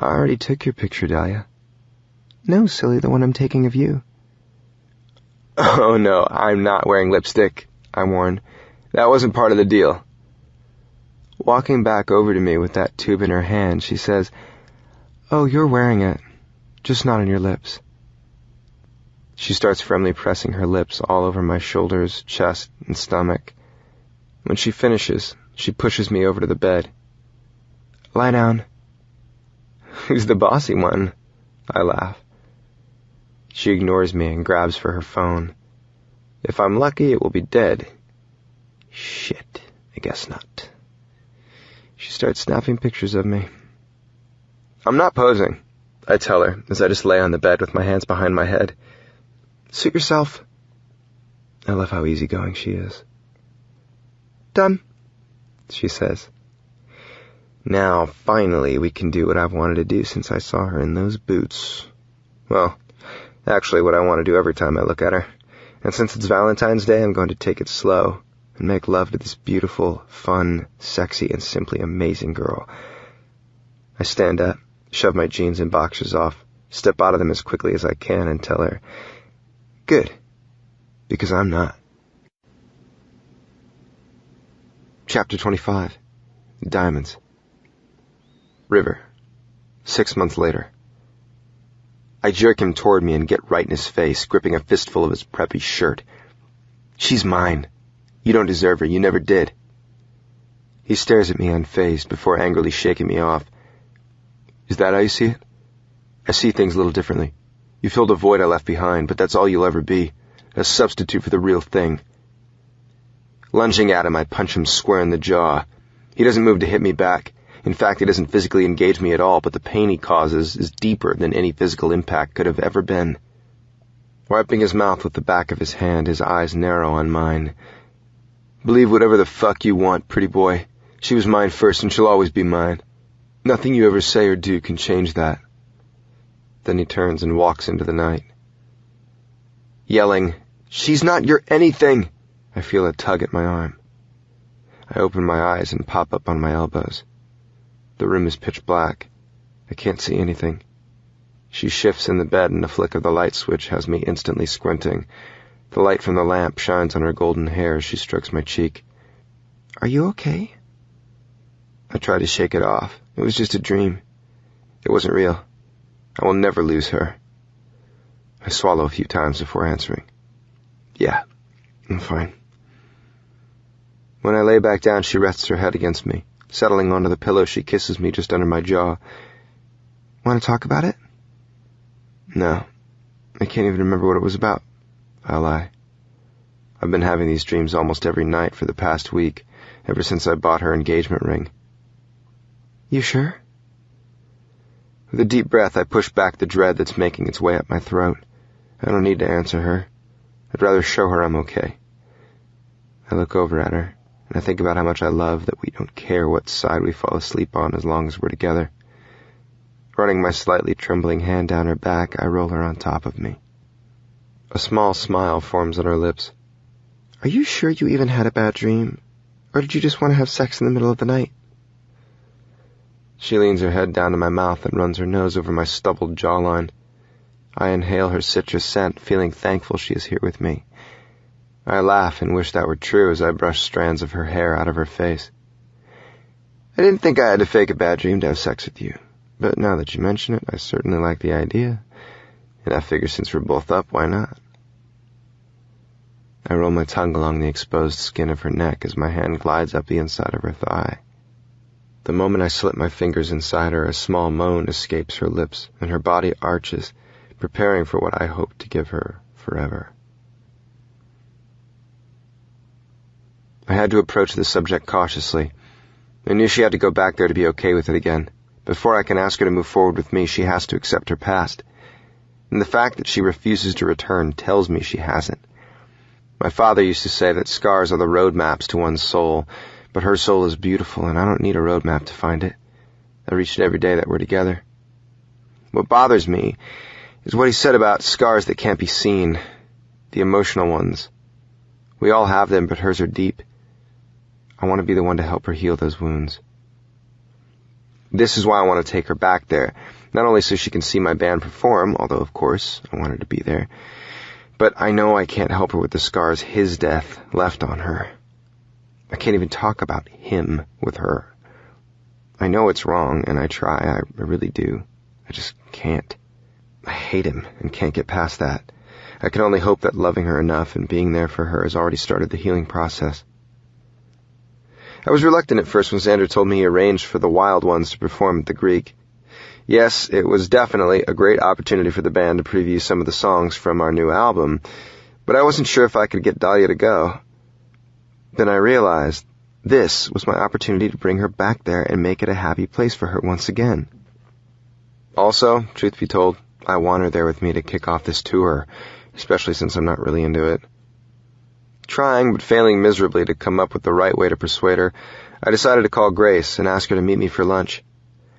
I already took your picture, Dahlia. No, silly, the one I'm taking of you. Oh no, I'm not wearing lipstick, I warn. That wasn't part of the deal. Walking back over to me with that tube in her hand, she says, "Oh, you're wearing it, just not on your lips." She starts firmly pressing her lips all over my shoulders, chest, and stomach. When she finishes, she pushes me over to the bed. "Lie down." "Who's the bossy one?" I laugh. She ignores me and grabs for her phone. If I'm lucky, it will be dead. Shit, I guess not. She starts snapping pictures of me. "I'm not posing," I tell her as I just lay on the bed with my hands behind my head. "Suit yourself." I love how easygoing she is. "Done," she says. Now, finally, we can do what I've wanted to do since I saw her in those boots. Well, actually what I want to do every time I look at her. And since it's Valentine's Day, I'm going to take it slow and make love to this beautiful, fun, sexy, and simply amazing girl. I stand up, shove my jeans and boxers off, step out of them as quickly as I can, and tell her, "Good, because I'm not." Chapter 25. Diamonds. River. 6 months later. I jerk him toward me and get right in his face, gripping a fistful of his preppy shirt. "She's mine. You don't deserve her. You never did." He stares at me unfazed before angrily shaking me off. "Is that how you see it? I see things a little differently. You filled a void I left behind, but that's all you'll ever be, a substitute for the real thing." Lunging at him, I punch him square in the jaw. He doesn't move to hit me back. In fact, he doesn't physically engage me at all, but the pain he causes is deeper than any physical impact could have ever been. Wiping his mouth with the back of his hand, his eyes narrow on mine. "Believe whatever the fuck you want, pretty boy. She was mine first, and she'll always be mine. Nothing you ever say or do can change that." Then he turns and walks into the night. Yelling, "She's not your anything!" I feel a tug at my arm. I open my eyes and pop up on my elbows. The room is pitch black. I can't see anything. She shifts in the bed, and the flick of the light switch has me instantly squinting. The light from the lamp shines on her golden hair as she strokes my cheek. "Are you okay?" I try to shake it off. It was just a dream. It wasn't real. I will never lose her. I swallow a few times before answering. "Yeah, I'm fine." When I lay back down, she rests her head against me. Settling onto the pillow, she kisses me just under my jaw. "Want to talk about it?" "No. I can't even remember what it was about." I lie. I've been having these dreams almost every night for the past week, ever since I bought her engagement ring. "You sure?" With a deep breath, I push back the dread that's making its way up my throat. I don't need to answer her. I'd rather show her I'm okay. I look over at her, and I think about how much I love that we don't care what side we fall asleep on as long as we're together. Running my slightly trembling hand down her back, I roll her on top of me. A small smile forms on her lips. "Are you sure you even had a bad dream? Or did you just want to have sex in the middle of the night?" She leans her head down to my mouth and runs her nose over my stubbled jawline. I inhale her citrus scent, feeling thankful she is here with me. I laugh and wish that were true as I brush strands of her hair out of her face. "I didn't think I had to fake a bad dream to have sex with you, but now that you mention it, I certainly like the idea, and I figure since we're both up, why not?" I roll my tongue along the exposed skin of her neck as my hand glides up the inside of her thigh. The moment I slip my fingers inside her, a small moan escapes her lips, and her body arches, preparing for what I hope to give her forever. I had to approach the subject cautiously. I knew she had to go back there to be okay with it again. Before I can ask her to move forward with me, she has to accept her past. And the fact that she refuses to return tells me she hasn't. My father used to say that scars are the road maps to one's soul, but her soul is beautiful, and I don't need a road map to find it. I reach it every day that we're together. What bothers me is what he said about scars that can't be seen, the emotional ones. We all have them, but hers are deep. I want to be the one to help her heal those wounds. This is why I want to take her back there, not only so she can see my band perform, although of course I want her to be there, but I know I can't help her with the scars his death left on her. I can't even talk about him with her. I know it's wrong, and I try, I really do. I just can't. I hate him and can't get past that. I can only hope that loving her enough and being there for her has already started the healing process. I was reluctant at first when Xander told me he arranged for the Wild Ones to perform at the Greek. Yes, it was definitely a great opportunity for the band to preview some of the songs from our new album, but I wasn't sure if I could get Dahlia to go. Then I realized this was my opportunity to bring her back there and make it a happy place for her once again. Also, truth be told, I want her there with me to kick off this tour, especially since I'm not really into it. Trying, but failing miserably to come up with the right way to persuade her, I decided to call Grace and ask her to meet me for lunch.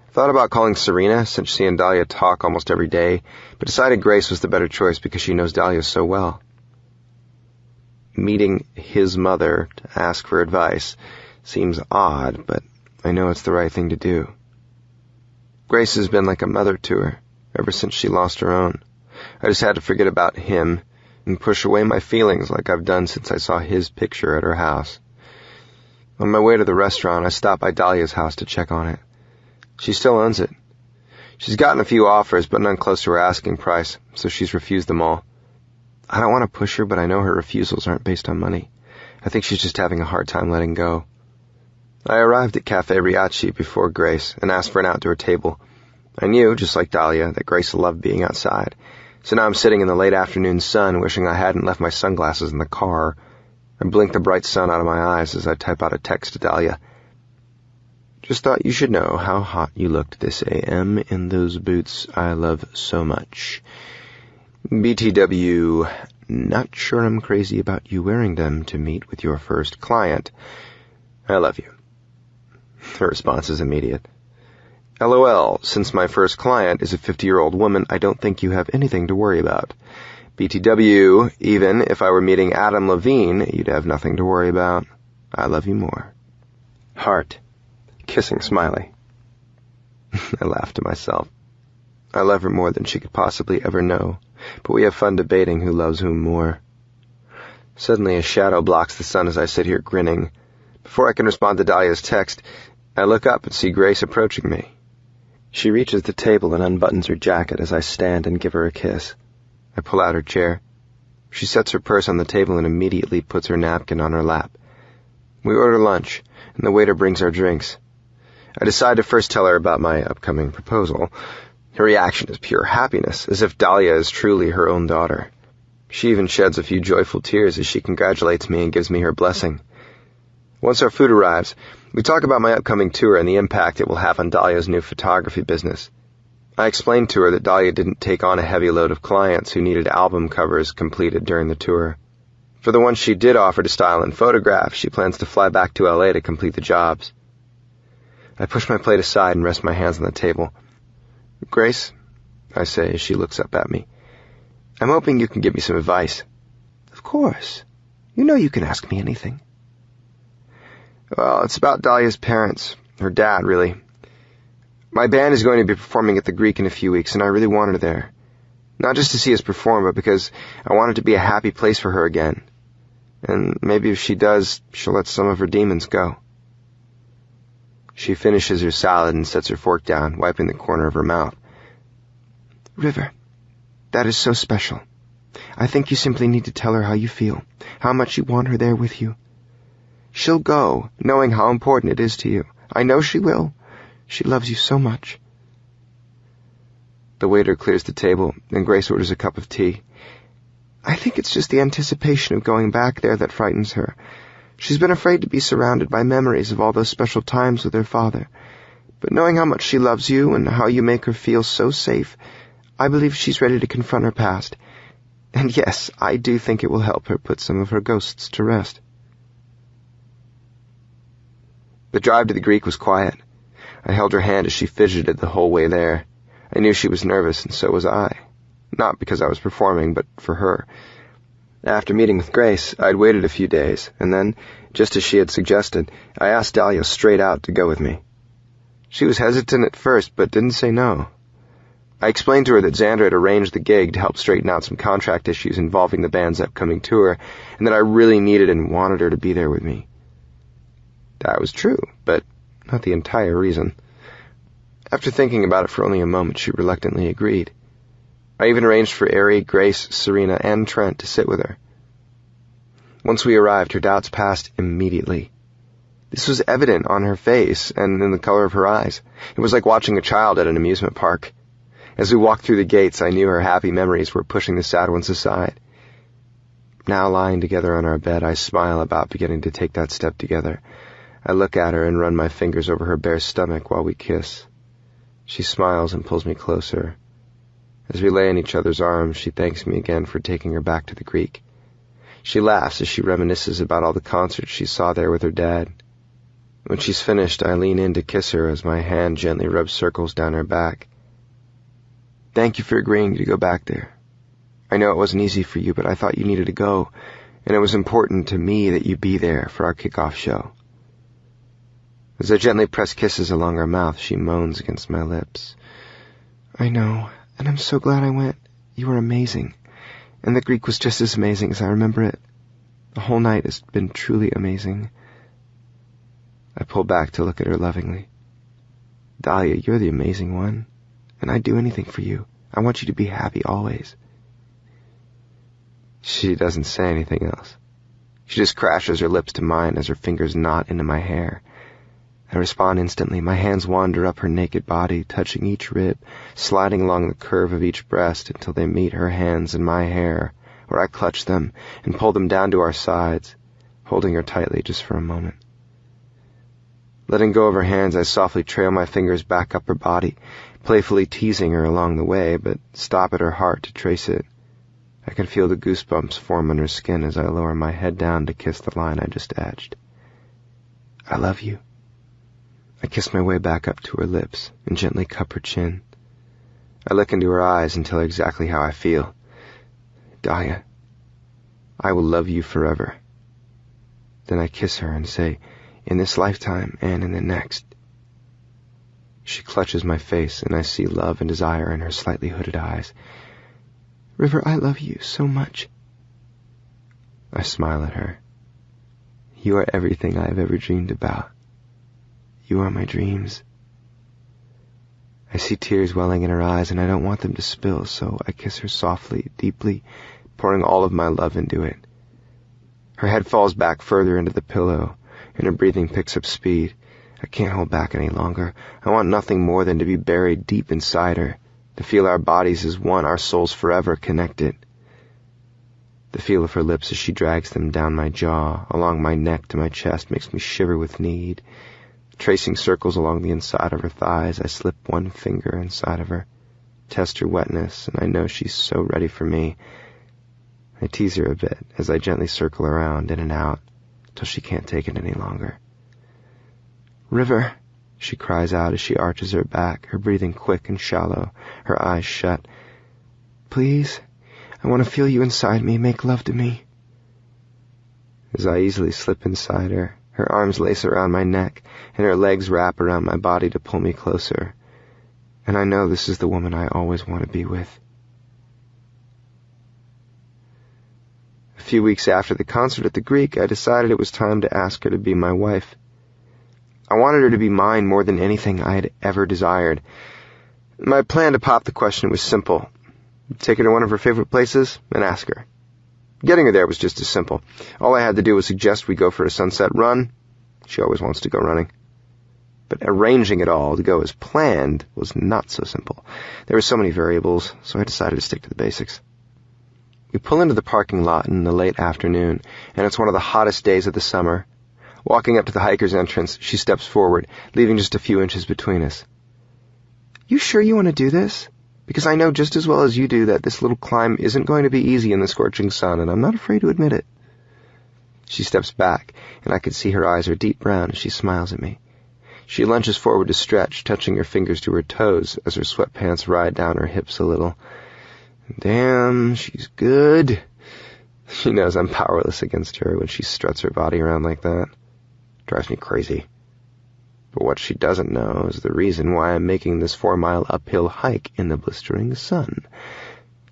I thought about calling Serena, since she and Dahlia talk almost every day, but decided Grace was the better choice because she knows Dahlia so well. Meeting his mother to ask for advice seems odd, but I know it's the right thing to do. Grace has been like a mother to her ever since she lost her own. I just had to forget about him and push away my feelings like I've done since I saw his picture at her house. On my way to the restaurant, I stopped by Dahlia's house to check on it. She still owns it. She's gotten a few offers, but none close to her asking price, so she's refused them all. I don't want to push her, but I know her refusals aren't based on money. I think she's just having a hard time letting go. I arrived at Cafe Riachi before Grace and asked for an outdoor table. I knew, just like Dahlia, that Grace loved being outside, so now I'm sitting in the late afternoon sun wishing I hadn't left my sunglasses in the car. I blink the bright sun out of my eyes as I type out a text to Dahlia. Just thought you should know how hot you looked this AM in those boots I love so much. BTW, not sure I'm crazy about you wearing them to meet with your first client. I love you. Her response is immediate. LOL, since my first client is a 50-year-old woman, I don't think you have anything to worry about. BTW, even if I were meeting Adam Levine, you'd have nothing to worry about. I love you more. Heart. Kissing smiley. I laughed to myself. I love her more than she could possibly ever know, but we have fun debating who loves whom more. Suddenly a shadow blocks the sun as I sit here grinning. Before I can respond to Dahlia's text, I look up and see Grace approaching me. She reaches the table and unbuttons her jacket as I stand and give her a kiss. I pull out her chair. She sets her purse on the table and immediately puts her napkin on her lap. We order lunch, and the waiter brings our drinks. I decide to first tell her about my upcoming proposal. Her reaction is pure happiness, as if Dahlia is truly her own daughter. She even sheds a few joyful tears as she congratulates me and gives me her blessing. Once our food arrives, we talk about my upcoming tour and the impact it will have on Dahlia's new photography business. I explained to her that Dahlia didn't take on a heavy load of clients who needed album covers completed during the tour. For the ones she did offer to style and photograph, she plans to fly back to LA to complete the jobs. I push my plate aside and rest my hands on the table. Grace, I say as she looks up at me, I'm hoping you can give me some advice. Of course. You know you can ask me anything. Well, it's about Dahlia's parents. Her dad, really. My band is going to be performing at the Greek in a few weeks, and I really want her there. Not just to see us perform, but because I want it to be a happy place for her again. And maybe if she does, she'll let some of her demons go. She finishes her salad and sets her fork down, wiping the corner of her mouth. River, that is so special. I think you simply need to tell her how you feel, how much you want her there with you. She'll go, knowing how important it is to you. I know she will. She loves you so much. The waiter clears the table, and Grace orders a cup of tea. I think it's just the anticipation of going back there that frightens her. She's been afraid to be surrounded by memories of all those special times with her father. But knowing how much she loves you and how you make her feel so safe, I believe she's ready to confront her past. And yes, I do think it will help her put some of her ghosts to rest. The drive to the Greek was quiet. I held her hand as she fidgeted the whole way there. I knew she was nervous, and so was I. Not because I was performing, but for her. After meeting with Grace, I'd waited a few days, and then, just as she had suggested, I asked Dahlia straight out to go with me. She was hesitant at first, but didn't say no. I explained to her that Xander had arranged the gig to help straighten out some contract issues involving the band's upcoming tour, and that I really needed and wanted her to be there with me. That was true, but not the entire reason. After thinking about it for only a moment, she reluctantly agreed. I even arranged for Ari, Grace, Serena, and Trent to sit with her. Once we arrived, her doubts passed immediately. This was evident on her face and in the color of her eyes. It was like watching a child at an amusement park. As we walked through the gates, I knew her happy memories were pushing the sad ones aside. Now lying together on our bed, I smile about beginning to take that step together. I look at her and run my fingers over her bare stomach while we kiss. She smiles and pulls me closer. As we lay in each other's arms, she thanks me again for taking her back to the Greek. She laughs as she reminisces about all the concerts she saw there with her dad. When she's finished, I lean in to kiss her as my hand gently rubs circles down her back. Thank you for agreeing to go back there. I know it wasn't easy for you, but I thought you needed to go, and it was important to me that you be there for our kickoff show. As I gently press kisses along her mouth, she moans against my lips. I know, and I'm so glad I went. You were amazing, and the Greek was just as amazing as I remember it. The whole night has been truly amazing. I pull back to look at her lovingly. Dahlia, you're the amazing one, and I'd do anything for you. I want you to be happy always. She doesn't say anything else. She just crashes her lips to mine as her fingers knot into my hair. I respond instantly. My hands wander up her naked body, touching each rib, sliding along the curve of each breast until they meet her hands in my hair, where I clutch them and pull them down to our sides, holding her tightly just for a moment. Letting go of her hands, I softly trail my fingers back up her body, playfully teasing her along the way, but stop at her heart to trace it. I can feel the goosebumps form on her skin as I lower my head down to kiss the line I just etched. I love you. I kiss my way back up to her lips and gently cup her chin. I look into her eyes and tell her exactly how I feel. Dahlia, I will love you forever. Then I kiss her and say, in this lifetime and in the next. She clutches my face and I see love and desire in her slightly hooded eyes. River, I love you so much. I smile at her. You are everything I have ever dreamed about. You are my dreams. I see tears welling in her eyes, and I don't want them to spill, so I kiss her softly, deeply, pouring all of my love into it. Her head falls back further into the pillow, and her breathing picks up speed. I can't hold back any longer. I want nothing more than to be buried deep inside her, to feel our bodies as one, our souls forever connected. The feel of her lips as she drags them down my jaw, along my neck to my chest, makes me shiver with need. Tracing circles along the inside of her thighs, I slip one finger inside of her, test her wetness, and I know she's so ready for me. I tease her a bit as I gently circle around in and out till she can't take it any longer. River, she cries out as she arches her back, her breathing quick and shallow, her eyes shut. Please, I want to feel you inside me, make love to me. As I easily slip inside her, her arms lace around my neck, and her legs wrap around my body to pull me closer. And I know this is the woman I always want to be with. A few weeks after the concert at the Greek, I decided it was time to ask her to be my wife. I wanted her to be mine more than anything I had ever desired. My plan to pop the question was simple. Take her to one of her favorite places and ask her. Getting her there was just as simple. All I had to do was suggest we go for a sunset run. She always wants to go running. But arranging it all to go as planned was not so simple. There were so many variables, so I decided to stick to the basics. We pull into the parking lot in the late afternoon, and it's one of the hottest days of the summer. Walking up to the hiker's entrance, she steps forward, leaving just a few inches between us. You sure you want to do this? Because I know just as well as you do that this little climb isn't going to be easy in the scorching sun, and I'm not afraid to admit it. She steps back, and I can see her eyes are deep brown as she smiles at me. She lunges forward to stretch, touching her fingers to her toes as her sweatpants ride down her hips a little. Damn, she's good. She knows I'm powerless against her when she struts her body around like that. Drives me crazy. But what she doesn't know is the reason why I'm making this 4-mile uphill hike in the blistering sun.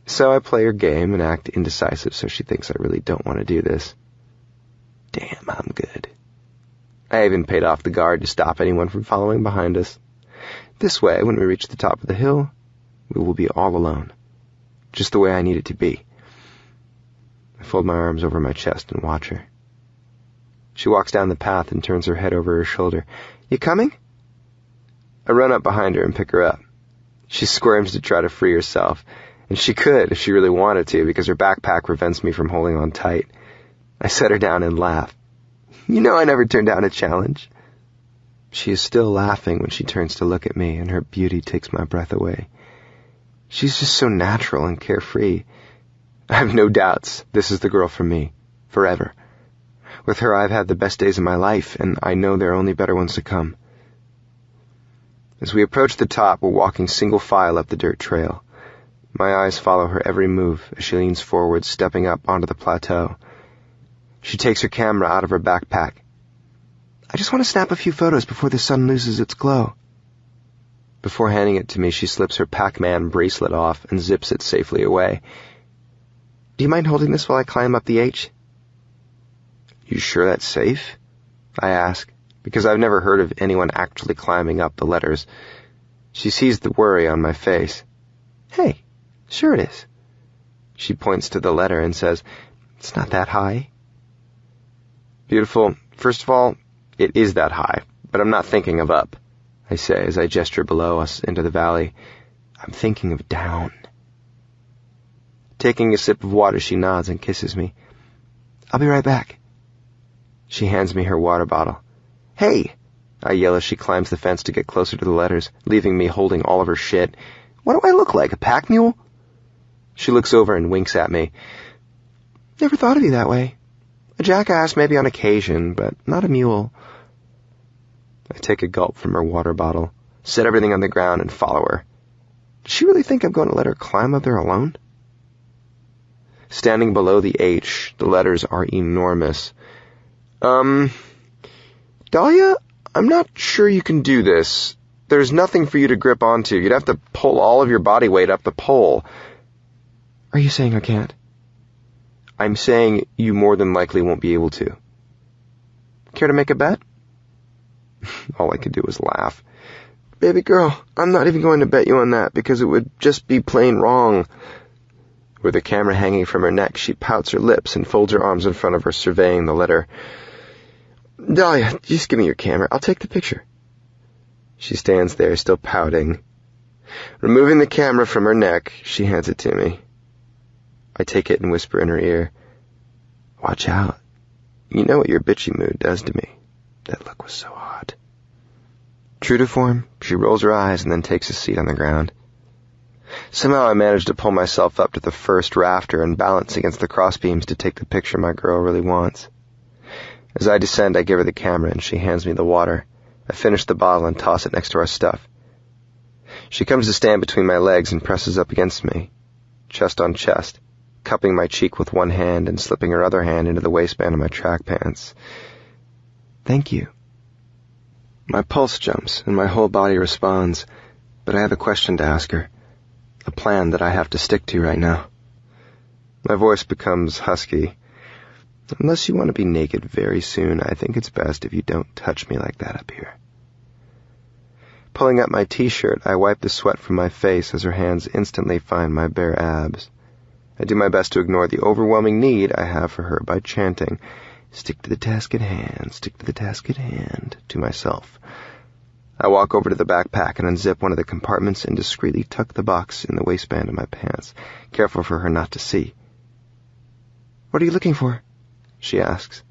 So I play her game and act indecisive so she thinks I really don't want to do this. Damn, I'm good. I even paid off the guard to stop anyone from following behind us. This way, when we reach the top of the hill, we will be all alone. Just the way I need it to be. I fold my arms over my chest and watch her. She walks down the path and turns her head over her shoulder. You coming? I run up behind her and pick her up. She squirms to try to free herself, and she could if she really wanted to because her backpack prevents me from holding on tight. I set her down and laugh. You know I never turn down a challenge. She is still laughing when she turns to look at me, and her beauty takes my breath away. She's just so natural and carefree. I have no doubts this is the girl for me, forever. With her I've had the best days of my life, and I know there are only better ones to come. As we approach the top, we're walking single file up the dirt trail. My eyes follow her every move as she leans forward, stepping up onto the plateau. She takes her camera out of her backpack. I just want to snap a few photos before the sun loses its glow. Before handing it to me, she slips her Pac-Man bracelet off and zips it safely away. Do you mind holding this while I climb up the H? You sure that's safe? I ask, because I've never heard of anyone actually climbing up the letters. She sees the worry on my face. Hey, sure it is. She points to the letter and says, It's not that high. Beautiful. First of all, it is that high, but I'm not thinking of up, I say as I gesture below us into the valley. I'm thinking of down. Taking a sip of water, she nods and kisses me. I'll be right back. She hands me her water bottle. Hey! I yell as she climbs the fence to get closer to the letters, leaving me holding all of her shit. What do I look like, a pack mule? She looks over and winks at me. Never thought of you that way. A jackass maybe on occasion, but not a mule. I take a gulp from her water bottle, set everything on the ground, and follow her. Does she really think I'm going to let her climb up there alone? Standing below the H, the letters are enormous. Dahlia, I'm not sure you can do this. There's nothing for you to grip onto. You'd have to pull all of your body weight up the pole. Are you saying I can't? I'm saying you more than likely won't be able to. Care to make a bet? All I could do was laugh. Baby girl, I'm not even going to bet you on that because it would just be plain wrong. With the camera hanging from her neck, she pouts her lips and folds her arms in front of her, surveying the letter. Dahlia, just give me your camera. I'll take the picture. She stands there, still pouting. Removing the camera from her neck, she hands it to me. I take it and whisper in her ear, Watch out. You know what your bitchy mood does to me. That look was so hot. True to form, she rolls her eyes and then takes a seat on the ground. Somehow I manage to pull myself up to the first rafter and balance against the crossbeams to take the picture my girl really wants. As I descend, I give her the camera and she hands me the water. I finish the bottle and toss it next to our stuff. She comes to stand between my legs and presses up against me, chest on chest, cupping my cheek with one hand and slipping her other hand into the waistband of my track pants. Thank you. My pulse jumps and my whole body responds, but I have a question to ask her, a plan that I have to stick to right now. My voice becomes husky. Unless you want to be naked very soon, I think it's best if you don't touch me like that up here. Pulling up my t-shirt, I wipe the sweat from my face as her hands instantly find my bare abs. I do my best to ignore the overwhelming need I have for her by chanting, Stick to the task at hand, stick to the task at hand, to myself. I walk over to the backpack and unzip one of the compartments and discreetly tuck the box in the waistband of my pants, careful for her not to see. What are you looking for? She asks.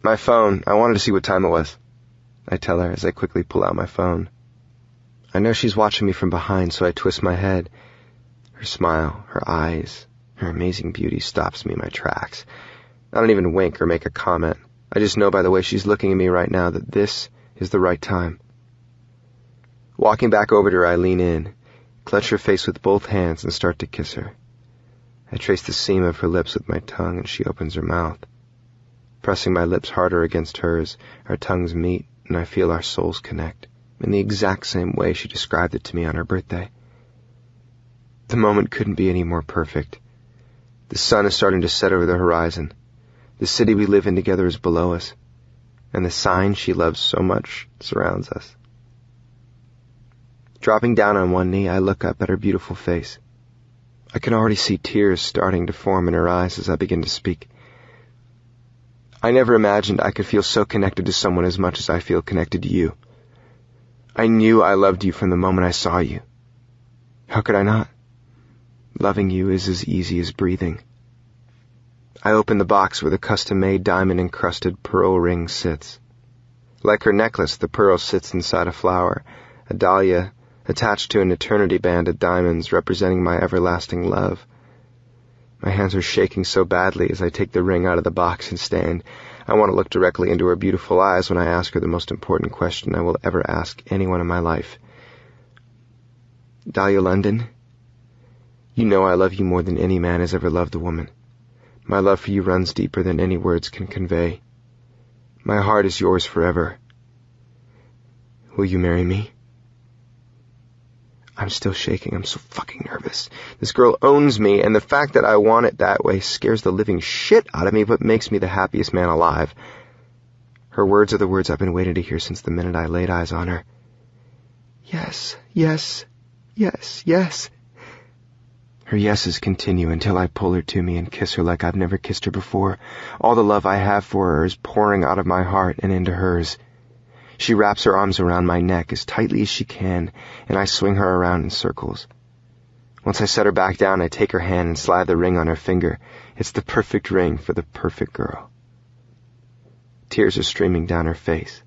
My phone. I wanted to see what time it was. I tell her as I quickly pull out my phone. I know she's watching me from behind, so I twist my head. Her smile, her eyes, her amazing beauty stops me in my tracks. I don't even wink or make a comment. I just know by the way she's looking at me right now that this is the right time. Walking back over to her, I lean in, clutch her face with both hands, and start to kiss her. I trace the seam of her lips with my tongue, and she opens her mouth. Pressing my lips harder against hers, our tongues meet, and I feel our souls connect in the exact same way she described it to me on her birthday. The moment couldn't be any more perfect. The sun is starting to set over the horizon. The city we live in together is below us, and the sign she loves so much surrounds us. Dropping down on one knee, I look up at her beautiful face. I can already see tears starting to form in her eyes as I begin to speak. I never imagined I could feel so connected to someone as much as I feel connected to you. I knew I loved you from the moment I saw you. How could I not? Loving you is as easy as breathing. I open the box where the custom-made diamond-encrusted pearl ring sits. Like her necklace, the pearl sits inside a flower, a dahlia, attached to an eternity band of diamonds representing my everlasting love. My hands are shaking so badly as I take the ring out of the box and stand. I want to look directly into her beautiful eyes when I ask her the most important question I will ever ask anyone in my life. Dahlia London, you know I love you more than any man has ever loved a woman. My love for you runs deeper than any words can convey. My heart is yours forever. Will you marry me? I'm still shaking. I'm so fucking nervous. This girl owns me, and the fact that I want it that way scares the living shit out of me, but makes me the happiest man alive. Her words are the words I've been waiting to hear since the minute I laid eyes on her. Yes, yes, yes, yes. Her yeses continue until I pull her to me and kiss her like I've never kissed her before. All the love I have for her is pouring out of my heart and into hers. She wraps her arms around my neck as tightly as she can, and I swing her around in circles. Once I set her back down, I take her hand and slide the ring on her finger. It's the perfect ring for the perfect girl. Tears are streaming down her face,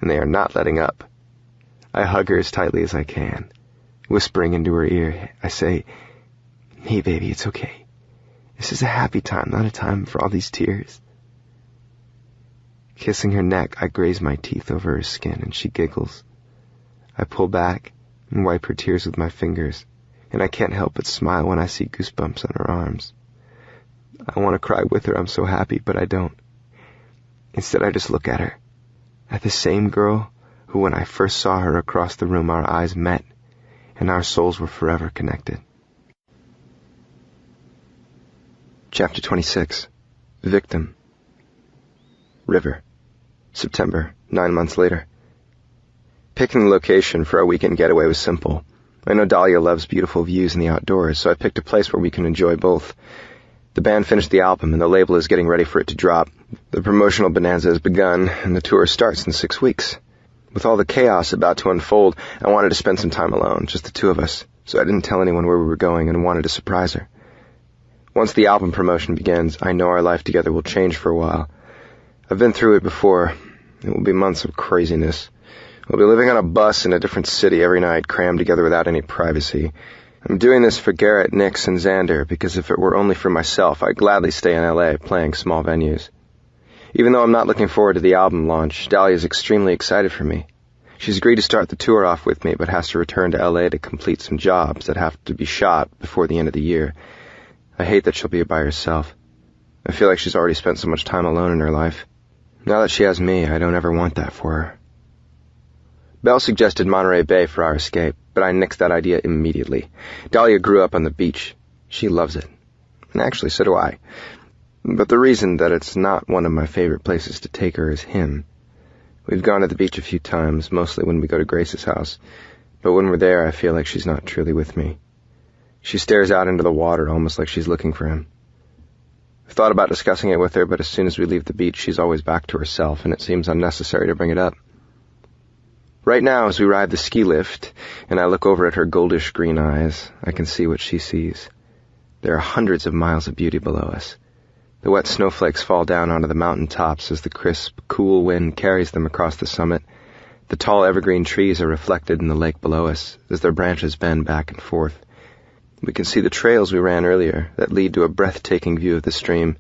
and they are not letting up. I hug her as tightly as I can. Whispering into her ear, I say, "Hey, baby, it's okay. This is a happy time, not a time for all these tears." Kissing her neck, I graze my teeth over her skin, and she giggles. I pull back and wipe her tears with my fingers, and I can't help but smile when I see goosebumps on her arms. I want to cry with her, I'm so happy, but I don't. Instead, I just look at her, at the same girl who, when I first saw her across the room, our eyes met, and our souls were forever connected. Chapter 26. Victim. River. September, 9 months later. Picking the location for our weekend getaway was simple. I know Dahlia loves beautiful views in the outdoors, so I picked a place where we can enjoy both. The band finished the album, and the label is getting ready for it to drop. The promotional bonanza has begun, and the tour starts in 6 weeks. With all the chaos about to unfold, I wanted to spend some time alone, just the two of us, so I didn't tell anyone where we were going and wanted to surprise her. Once the album promotion begins, I know our life together will change for a while. I've been through it before. It will be months of craziness. We'll be living on a bus in a different city every night, crammed together without any privacy. I'm doing this for Garrett, Nix, and Xander, because if it were only for myself, I'd gladly stay in LA playing small venues. Even though I'm not looking forward to the album launch, Dahlia is extremely excited for me. She's agreed to start the tour off with me, but has to return to LA to complete some jobs that have to be shot before the end of the year. I hate that she'll be by herself. I feel like she's already spent so much time alone in her life. Now that she has me, I don't ever want that for her. Belle suggested Monterey Bay for our escape, but I nixed that idea immediately. Dahlia grew up on the beach. She loves it. And actually, so do I. But the reason that it's not one of my favorite places to take her is him. We've gone to the beach a few times, mostly when we go to Grace's house, but when we're there, I feel like she's not truly with me. She stares out into the water, almost like she's looking for him. I've thought about discussing it with her, but as soon as we leave the beach, she's always back to herself, and it seems unnecessary to bring it up. Right now, as we ride the ski lift, and I look over at her goldish green eyes, I can see what she sees. There are hundreds of miles of beauty below us. The wet snowflakes fall down onto the mountain tops as the crisp, cool wind carries them across the summit. The tall evergreen trees are reflected in the lake below us as their branches bend back and forth. We can see the trails we ran earlier that lead to a breathtaking view of the stream.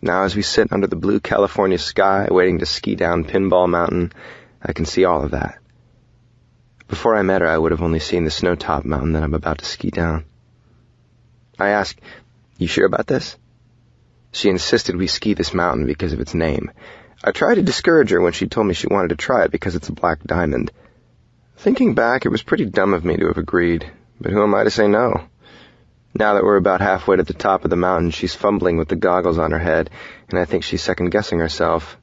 Now, as we sit under the blue California sky, waiting to ski down Pinball Mountain, I can see all of that. Before I met her, I would have only seen the snow-topped mountain that I'm about to ski down. I asked, "You sure about this?" She insisted we ski this mountain because of its name. I tried to discourage her when she told me she wanted to try it because it's a black diamond. Thinking back, it was pretty dumb of me to have agreed, but who am I to say no? Now that we're about halfway to the top of the mountain, she's fumbling with the goggles on her head, and I think she's second-guessing herself.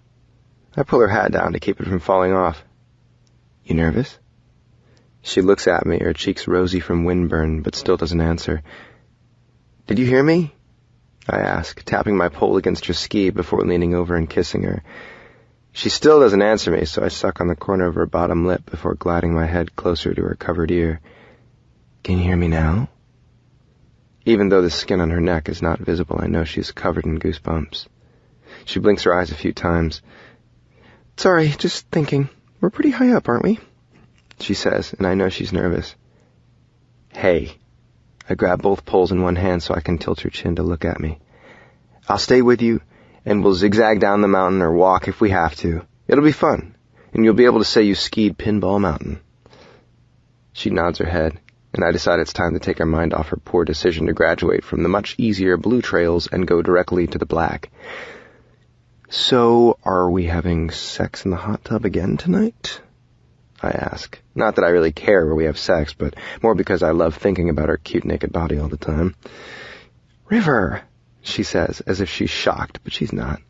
I pull her hat down to keep it from falling off. You nervous? She looks at me, her cheeks rosy from windburn, but still doesn't answer. Did you hear me? I ask, tapping my pole against her ski before leaning over and kissing her. She still doesn't answer me, so I suck on the corner of her bottom lip before gliding my head closer to her covered ear. Can you hear me now? Even though the skin on her neck is not visible, I know she's covered in goosebumps. She blinks her eyes a few times. Sorry, just thinking. We're pretty high up, aren't we? She says, and I know she's nervous. Hey. I grab both poles in one hand so I can tilt her chin to look at me. I'll stay with you, and we'll zigzag down the mountain or walk if we have to. It'll be fun, and you'll be able to say you skied Pinball Mountain. She nods her head, and I decide it's time to take our mind off her poor decision to graduate from the much easier blue trails and go directly to the black. So, are we having sex in the hot tub again tonight? I ask. Not that I really care where we have sex, but more because I love thinking about her cute naked body all the time. River, she says, as if she's shocked, but she's not.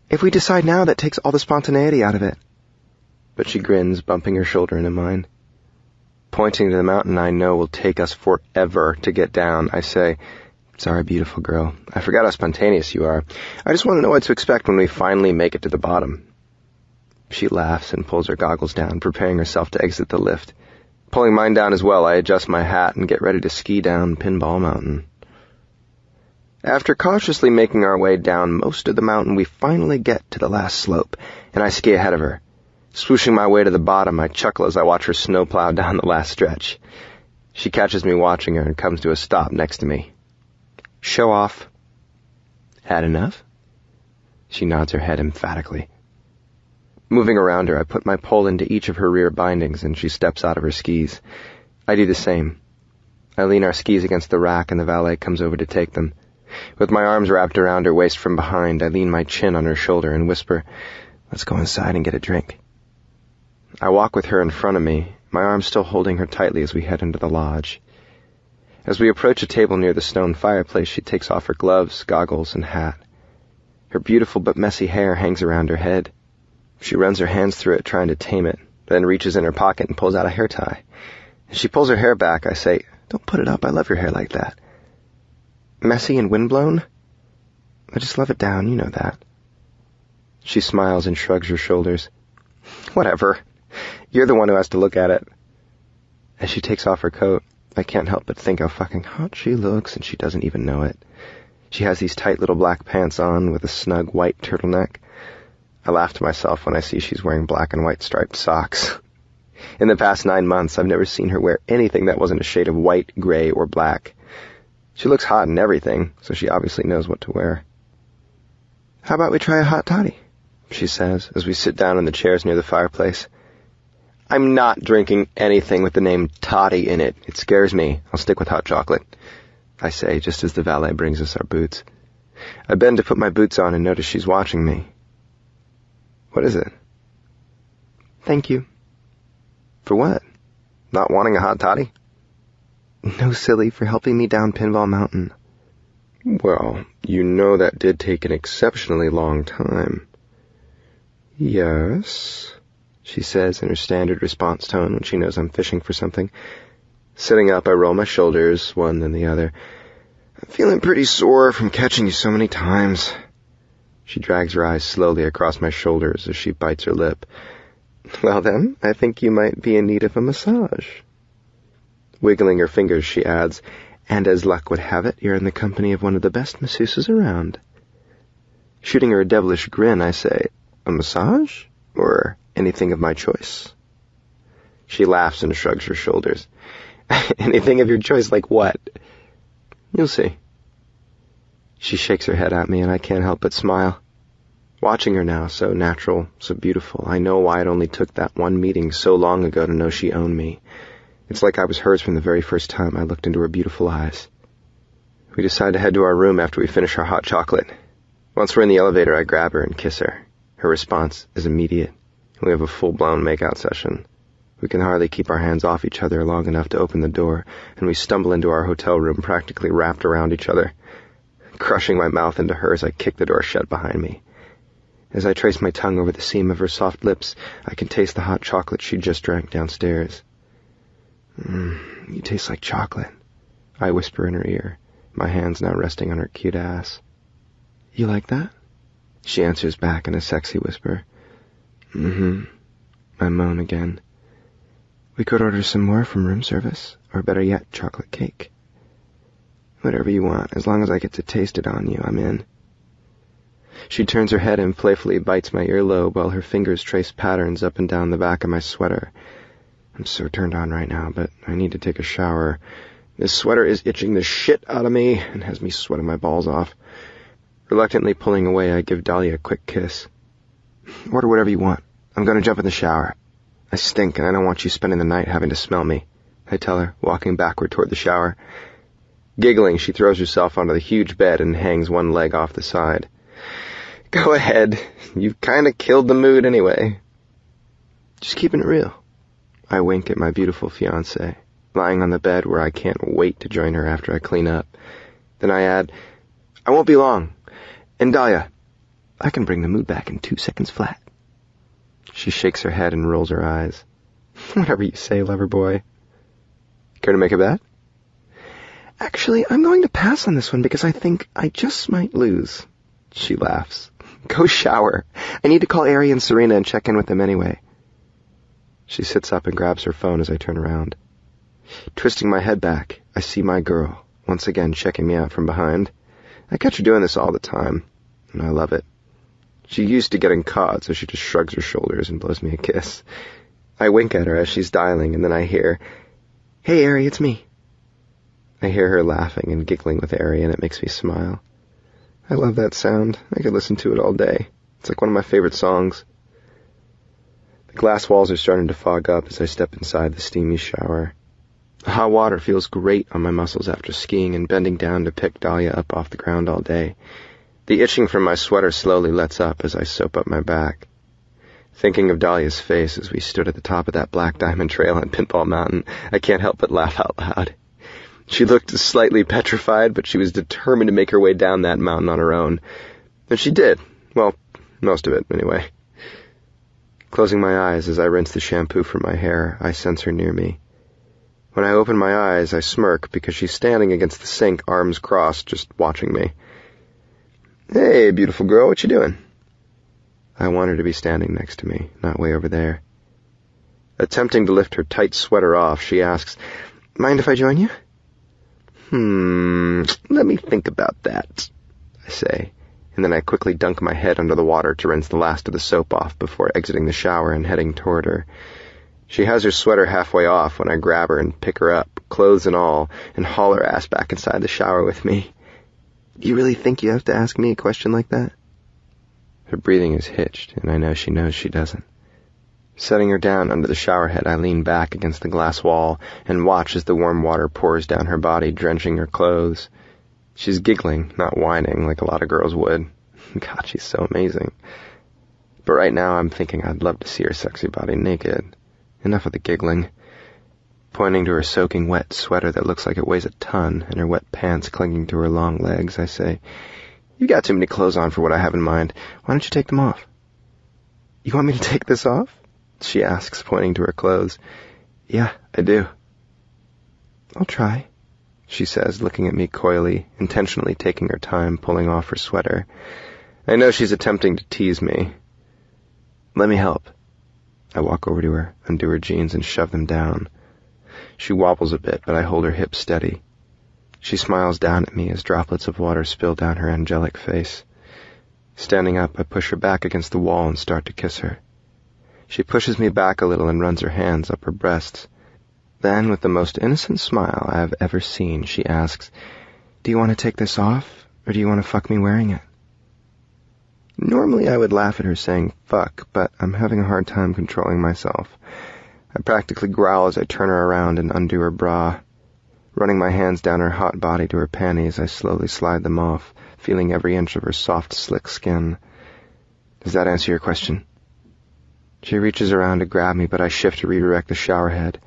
If we decide now, that takes all the spontaneity out of it. But she grins, bumping her shoulder into mine. Pointing to the mountain I know will take us forever to get down, I say, Sorry, beautiful girl. I forgot how spontaneous you are. I just want to know what to expect when we finally make it to the bottom. She laughs and pulls her goggles down, preparing herself to exit the lift. Pulling mine down as well, I adjust my hat and get ready to ski down Pinball Mountain. After cautiously making our way down most of the mountain, we finally get to the last slope, and I ski ahead of her. Swooshing my way to the bottom, I chuckle as I watch her snowplow down the last stretch. She catches me watching her and comes to a stop next to me. Show off. Had enough? She nods her head emphatically. Moving around her, I put my pole into each of her rear bindings, and she steps out of her skis. I do the same. I lean our skis against the rack, and the valet comes over to take them. With my arms wrapped around her waist from behind, I lean my chin on her shoulder and whisper, Let's go inside and get a drink. I walk with her in front of me, my arms still holding her tightly as we head into the lodge. As we approach a table near the stone fireplace, she takes off her gloves, goggles, and hat. Her beautiful but messy hair hangs around her head. She runs her hands through it, trying to tame it, then reaches in her pocket and pulls out a hair tie. As she pulls her hair back, I say, Don't put it up, I love your hair like that. Messy and windblown? I just love it down, you know that. She smiles and shrugs her shoulders. Whatever. You're the one who has to look at it. As she takes off her coat, I can't help but think how fucking hot she looks, and she doesn't even know it. She has these tight little black pants on with a snug white turtleneck. I laugh to myself when I see she's wearing black and white striped socks. In the past 9 months, I've never seen her wear anything that wasn't a shade of white, gray, or black. She looks hot in everything, so she obviously knows what to wear. How about we try a hot toddy? She says, as we sit down in the chairs near the fireplace. I'm not drinking anything with the name toddy in it. It scares me. I'll stick with hot chocolate, I say, just as the valet brings us our boots. I bend to put my boots on and notice she's watching me. What is it? Thank you. For what? Not wanting a hot toddy? No, silly, for helping me down Pinball Mountain. Well, you know that did take an exceptionally long time. Yes, she says in her standard response tone when she knows I'm fishing for something. Sitting up, I roll my shoulders, one then the other. I'm feeling pretty sore from catching you so many times. She drags her eyes slowly across my shoulders as she bites her lip. Well then, I think you might be in need of a massage. Wiggling her fingers, she adds, and as luck would have it, you're in the company of one of the best masseuses around. Shooting her a devilish grin, I say, a massage? Or anything of my choice? She laughs and shrugs her shoulders. Anything of your choice, like what? You'll see. She shakes her head at me, and I can't help but smile. Watching her now, so natural, so beautiful, I know why it only took that one meeting so long ago to know she owned me. It's like I was hers from the very first time I looked into her beautiful eyes. We decide to head to our room after we finish our hot chocolate. Once we're in the elevator, I grab her and kiss her. Her response is immediate. We have a full-blown make-out session. We can hardly keep our hands off each other long enough to open the door, and we stumble into our hotel room practically wrapped around each other. Crushing my mouth into hers, I kick the door shut behind me. As I trace my tongue over the seam of her soft lips, I can taste the hot chocolate she just drank downstairs. You taste like chocolate, I whisper in her ear, my hands now resting on her cute ass. You like that? She answers back in a sexy whisper. I moan again. We could order some more from room service, or better yet, chocolate cake. Whatever you want, as long as I get to taste it on you, I'm in. She turns her head and playfully bites my earlobe while her fingers trace patterns up and down the back of my sweater. I'm so turned on right now, but I need to take a shower. This sweater is itching the shit out of me and has me sweating my balls off. Reluctantly pulling away, I give Dahlia a quick kiss. Order whatever you want. I'm going to jump in the shower. I stink, and I don't want you spending the night having to smell me, I tell her, walking backward toward the shower. Giggling, she throws herself onto the huge bed and hangs one leg off the side. Go ahead. You've kind of killed the mood anyway. Just keeping it real. I wink at my beautiful fiancée, lying on the bed where I can't wait to join her after I clean up. Then I add, I won't be long. And Dahlia, I can bring the mood back in 2 seconds flat. She shakes her head and rolls her eyes. Whatever you say, lover boy. Care to make a bet? Actually, I'm going to pass on this one because I think I just might lose. She laughs. Go shower. I need to call Ari and Serena and check in with them anyway. She sits up and grabs her phone as I turn around. Twisting my head back, I see my girl, once again checking me out from behind. I catch her doing this all the time, and I love it. She used to getting caught, so she just shrugs her shoulders and blows me a kiss. I wink at her as she's dialing, and then I hear, Hey, Ari, it's me. I hear her laughing and giggling with Ari, and it makes me smile. I love that sound. I could listen to it all day. It's like one of my favorite songs. The glass walls are starting to fog up as I step inside the steamy shower. The hot water feels great on my muscles after skiing and bending down to pick Dahlia up off the ground all day. The itching from my sweater slowly lets up as I soap up my back. Thinking of Dahlia's face as we stood at the top of that black diamond trail on Pinball Mountain, I can't help but laugh out loud. She looked slightly petrified, but she was determined to make her way down that mountain on her own. And she did. Well, most of it, anyway. Closing my eyes as I rinse the shampoo from my hair, I sense her near me. When I open my eyes, I smirk because she's standing against the sink, arms crossed, just watching me. Hey, beautiful girl, what you doing? I want her to be standing next to me, not way over there. Attempting to lift her tight sweater off, she asks, Mind if I join you? Let me think about that, I say, and then I quickly dunk my head under the water to rinse the last of the soap off before exiting the shower and heading toward her. She has her sweater halfway off when I grab her and pick her up, clothes and all, and haul her ass back inside the shower with me. Do you really think you have to ask me a question like that? Her breathing is hitched, and I know she knows she doesn't. Setting her down under the shower head, I lean back against the glass wall and watch as the warm water pours down her body, drenching her clothes. She's giggling, not whining, like a lot of girls would. God, she's so amazing. But right now I'm thinking I'd love to see her sexy body naked. Enough of the giggling. Pointing to her soaking wet sweater that looks like it weighs a ton and her wet pants clinging to her long legs, I say, You got too many clothes on for what I have in mind. Why don't you take them off? You want me to take this off? She asks, pointing to her clothes. Yeah, I do. I'll try, she says, looking at me coyly, intentionally taking her time pulling off her sweater. I know she's attempting to tease me. Let me help. I walk over to her, undo her jeans, and shove them down. She wobbles a bit, but I hold her hips steady. She smiles down at me as droplets of water spill down her angelic face. Standing up, I push her back against the wall and start to kiss her. She pushes me back a little and runs her hands up her breasts. Then, with the most innocent smile I have ever seen, she asks, Do you want to take this off, or do you want to fuck me wearing it? Normally I would laugh at her saying fuck, but I'm having a hard time controlling myself. I practically growl as I turn her around and undo her bra. Running my hands down her hot body to her panties, I slowly slide them off, feeling every inch of her soft, slick skin. Does that answer your question? She reaches around to grab me, but I shift to redirect the shower head.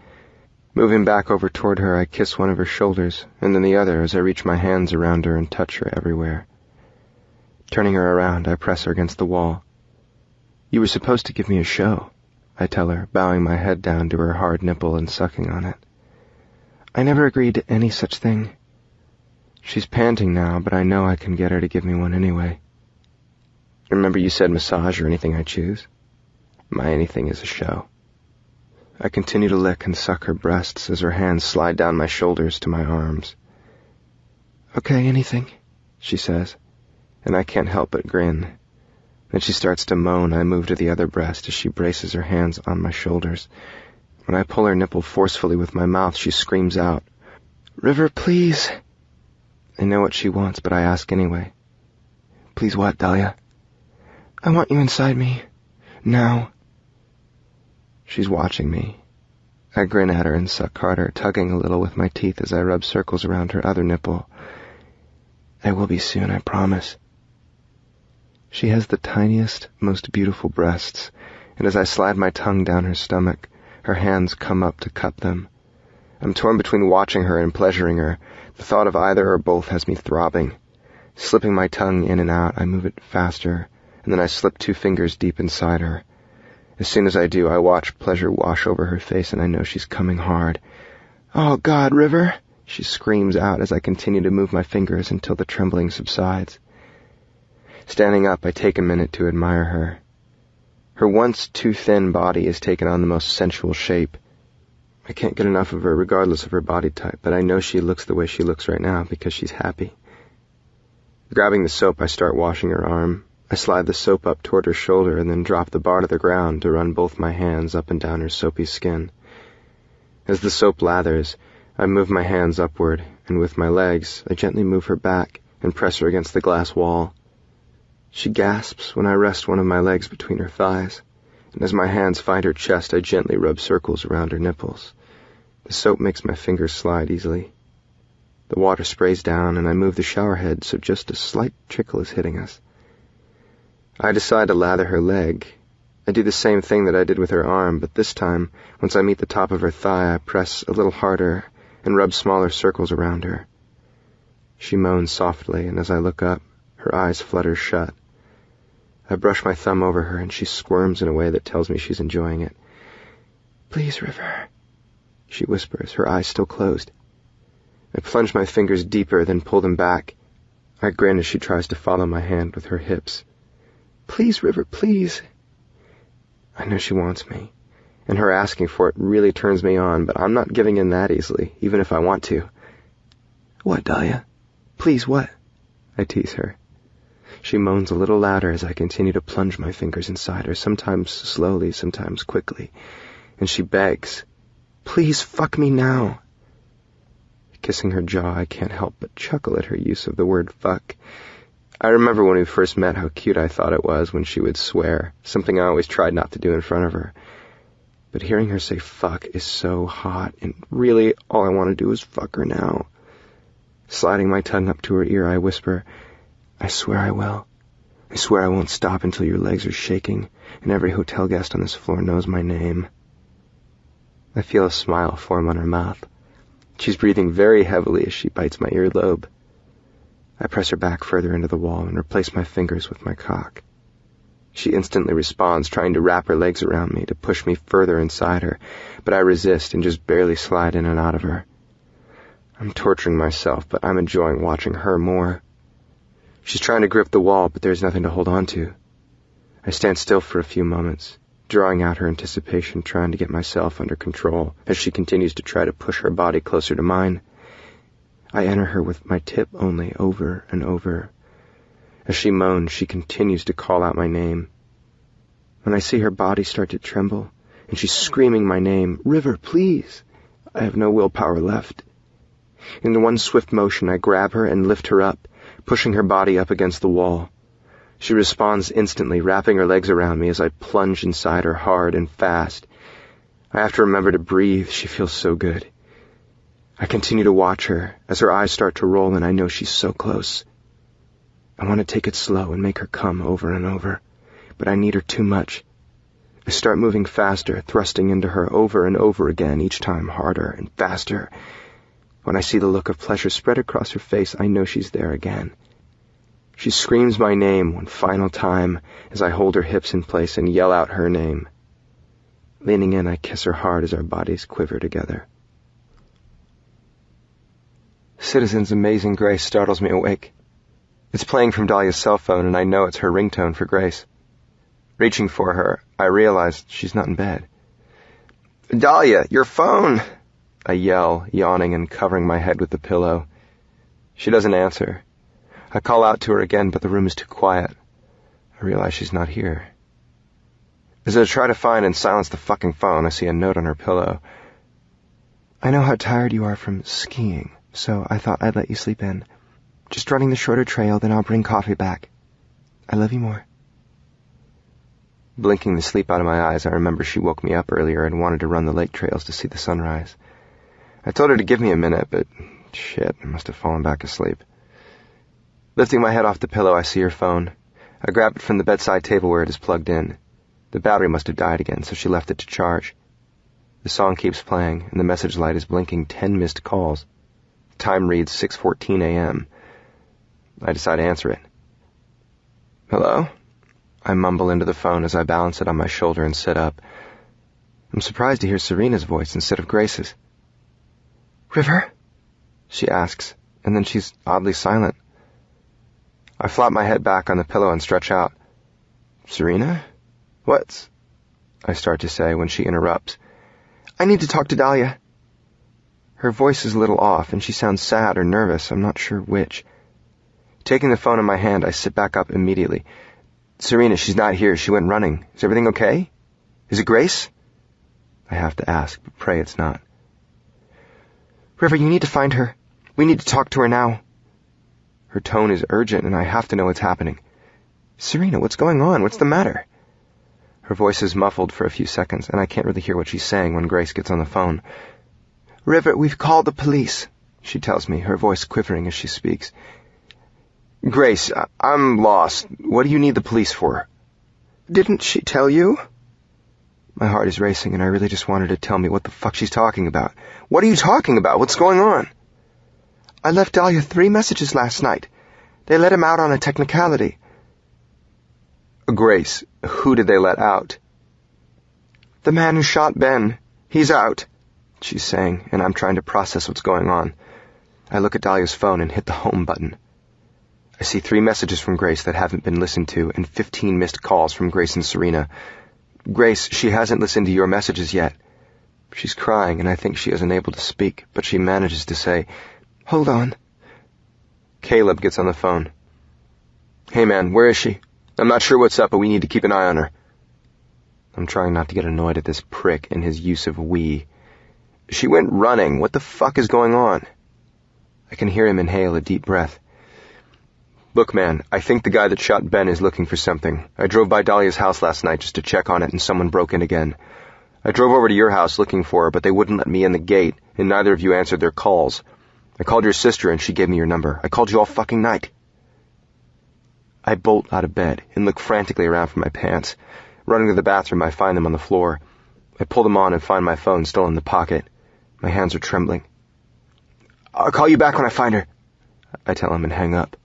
Moving back over toward her, I kiss one of her shoulders, and then the other as I reach my hands around her and touch her everywhere. Turning her around, I press her against the wall. You were supposed to give me a show, I tell her, bowing my head down to her hard nipple and sucking on it. I never agreed to any such thing. She's panting now, but I know I can get her to give me one anyway. Remember you said massage or anything I choose? My anything is a show. I continue to lick and suck her breasts as her hands slide down my shoulders to my arms. Okay, anything, she says, and I can't help but grin. Then she starts to moan. I move to the other breast as she braces her hands on my shoulders. When I pull her nipple forcefully with my mouth, she screams out, River, please. I know what she wants, but I ask anyway. Please what, Dahlia? I want you inside me. Now. She's watching me. I grin at her and suck harder, tugging a little with my teeth as I rub circles around her other nipple. I will be soon, I promise. She has the tiniest, most beautiful breasts, and as I slide my tongue down her stomach, her hands come up to cup them. I'm torn between watching her and pleasuring her. The thought of either or both has me throbbing. Slipping my tongue in and out, I move it faster, and then I slip 2 fingers deep inside her. As soon as I do, I watch pleasure wash over her face, and I know she's coming hard. Oh, God, River! She screams out as I continue to move my fingers until the trembling subsides. Standing up, I take a minute to admire her. Her once too thin body has taken on the most sensual shape. I can't get enough of her regardless of her body type, but I know she looks the way she looks right now because she's happy. Grabbing the soap, I start washing her arm. I slide the soap up toward her shoulder and then drop the bar to the ground to run both my hands up and down her soapy skin. As the soap lathers, I move my hands upward, and with my legs, I gently move her back and press her against the glass wall. She gasps when I rest one of my legs between her thighs, and as my hands find her chest, I gently rub circles around her nipples. The soap makes my fingers slide easily. The water sprays down, and I move the shower head so just a slight trickle is hitting us. I decide to lather her leg. I do the same thing that I did with her arm, but this time, once I meet the top of her thigh, I press a little harder and rub smaller circles around her. She moans softly, and as I look up, her eyes flutter shut. I brush my thumb over her, and she squirms in a way that tells me she's enjoying it. Please, River, she whispers, her eyes still closed. I plunge my fingers deeper, then pull them back. I grin as she tries to follow my hand with her hips. Please, River, please. I know she wants me, and her asking for it really turns me on, but I'm not giving in that easily, even if I want to. What, Dahlia? Please, what? I tease her. She moans a little louder as I continue to plunge my fingers inside her, sometimes slowly, sometimes quickly, and she begs, Please fuck me now. Kissing her jaw, I can't help but chuckle at her use of the word fuck. I remember when we first met how cute I thought it was when she would swear, something I always tried not to do in front of her. But hearing her say fuck is so hot, and really all I want to do is fuck her now. Sliding my tongue up to her ear, I whisper, I swear I will. I swear I won't stop until your legs are shaking, and every hotel guest on this floor knows my name. I feel a smile form on her mouth. She's breathing very heavily as she bites my earlobe. I press her back further into the wall and replace my fingers with my cock. She instantly responds, trying to wrap her legs around me to push me further inside her, but I resist and just barely slide in and out of her. I'm torturing myself, but I'm enjoying watching her more. She's trying to grip the wall, but there's nothing to hold on to. I stand still for a few moments, drawing out her anticipation, trying to get myself under control as she continues to try to push her body closer to mine. I enter her with my tip only, over and over. As she moans, she continues to call out my name. When I see her body start to tremble, and she's screaming my name, River, please, I have no willpower left. In one swift motion, I grab her and lift her up, pushing her body up against the wall. She responds instantly, wrapping her legs around me as I plunge inside her hard and fast. I have to remember to breathe. She feels so good. I continue to watch her as her eyes start to roll, and I know she's so close. I want to take it slow and make her come over and over, but I need her too much. I start moving faster, thrusting into her over and over again, each time harder and faster. When I see the look of pleasure spread across her face, I know she's there again. She screams my name one final time as I hold her hips in place and yell out her name. Leaning in, I kiss her hard as our bodies quiver together. Citizen's Amazing Grace startles me awake. It's playing from Dahlia's cell phone, and I know it's her ringtone for Grace. Reaching for her, I realize she's not in bed. "Dahlia, your phone!" I yell, yawning and covering my head with the pillow. She doesn't answer. I call out to her again, but the room is too quiet. I realize she's not here. As I try to find and silence the fucking phone, I see a note on her pillow. "I know how tired you are from skiing, so I thought I'd let you sleep in. Just running the shorter trail, then I'll bring coffee back. I love you more." Blinking the sleep out of my eyes, I remember she woke me up earlier and wanted to run the lake trails to see the sunrise. I told her to give me a minute, but shit, I must have fallen back asleep. Lifting my head off the pillow, I see her phone. I grab it from the bedside table where it is plugged in. The battery must have died again, so she left it to charge. The song keeps playing, and the message light is blinking 10 missed calls. Time reads 6:14 a.m. I decide to answer it. "Hello?" I mumble into the phone as I balance it on my shoulder and sit up. I'm surprised to hear Serena's voice instead of Grace's. "River?" she asks, and then she's oddly silent. I flop my head back on the pillow and stretch out. "Serena? What's—" I start to say when she interrupts. "I need to talk to Dahlia." Her voice is a little off, and she sounds sad or nervous, I'm not sure which. Taking the phone in my hand, I sit back up immediately. "Serena, she's not here. She went running. Is everything okay? Is it Grace?" I have to ask, but pray it's not. "River, you need to find her. We need to talk to her now." Her tone is urgent, and I have to know what's happening. "Serena, what's going on? What's the matter?" Her voice is muffled for a few seconds, and I can't really hear what she's saying when Grace gets on the phone. "River, we've called the police," she tells me, her voice quivering as she speaks. "Grace, I'm lost. What do you need the police for?" "Didn't she tell you?" My heart is racing, and I really just want her to tell me what the fuck she's talking about. "What are you talking about? What's going on?" "I left Dahlia 3 messages last night. They let him out on a technicality." "Grace, who did they let out?" "The man who shot Ben. He's out," she's saying, and I'm trying to process what's going on. I look at Dahlia's phone and hit the home button. I see 3 messages from Grace that haven't been listened to and 15 missed calls from Grace and Serena. "Grace, she hasn't listened to your messages yet." She's crying, and I think she is unable to speak, but she manages to say, "Hold on." Caleb gets on the phone. "Hey man, where is she? I'm not sure what's up, but we need to keep an eye on her." I'm trying not to get annoyed at this prick and his use of we. "She went running. What the fuck is going on?" I can hear him inhale a deep breath. "Look, man, I think the guy that shot Ben is looking for something. I drove by Dahlia's house last night just to check on it, and someone broke in again. I drove over to your house looking for her, but they wouldn't let me in the gate, and neither of you answered their calls. I called your sister, and she gave me your number. I called you all fucking night." I bolt out of bed and look frantically around for my pants. Running to the bathroom, I find them on the floor. I pull them on and find my phone still in the pocket. My hands are trembling. "I'll call you back when I find her," I tell him and hang up.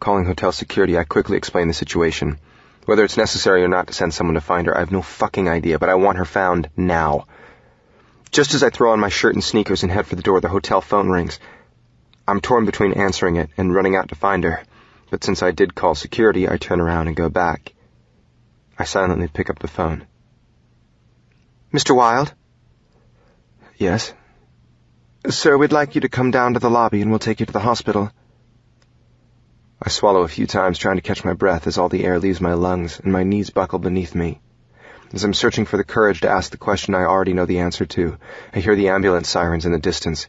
Calling hotel security, I quickly explain the situation. Whether it's necessary or not to send someone to find her, I have no fucking idea, but I want her found now. Just as I throw on my shirt and sneakers and head for the door, the hotel phone rings. I'm torn between answering it and running out to find her, but since I did call security, I turn around and go back. I silently pick up the phone. "Mr. Wilde?" "Yes?" "Sir, we'd like you to come down to the lobby and we'll take you to the hospital." I swallow a few times trying to catch my breath as all the air leaves my lungs and my knees buckle beneath me. As I'm searching for the courage to ask the question I already know the answer to, I hear the ambulance sirens in the distance,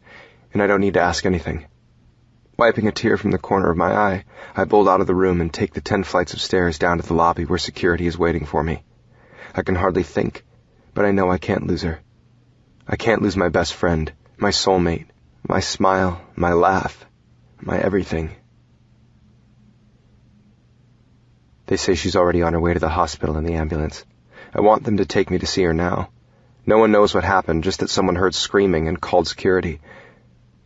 and I don't need to ask anything. Wiping a tear from the corner of my eye, I bolt out of the room and take the 10 flights of stairs down to the lobby where security is waiting for me. I can hardly think, but I know I can't lose her. I can't lose my best friend, my soulmate, my smile, my laugh, my everything. They say she's already on her way to the hospital in the ambulance. I want them to take me to see her now. No one knows what happened, just that someone heard screaming and called security.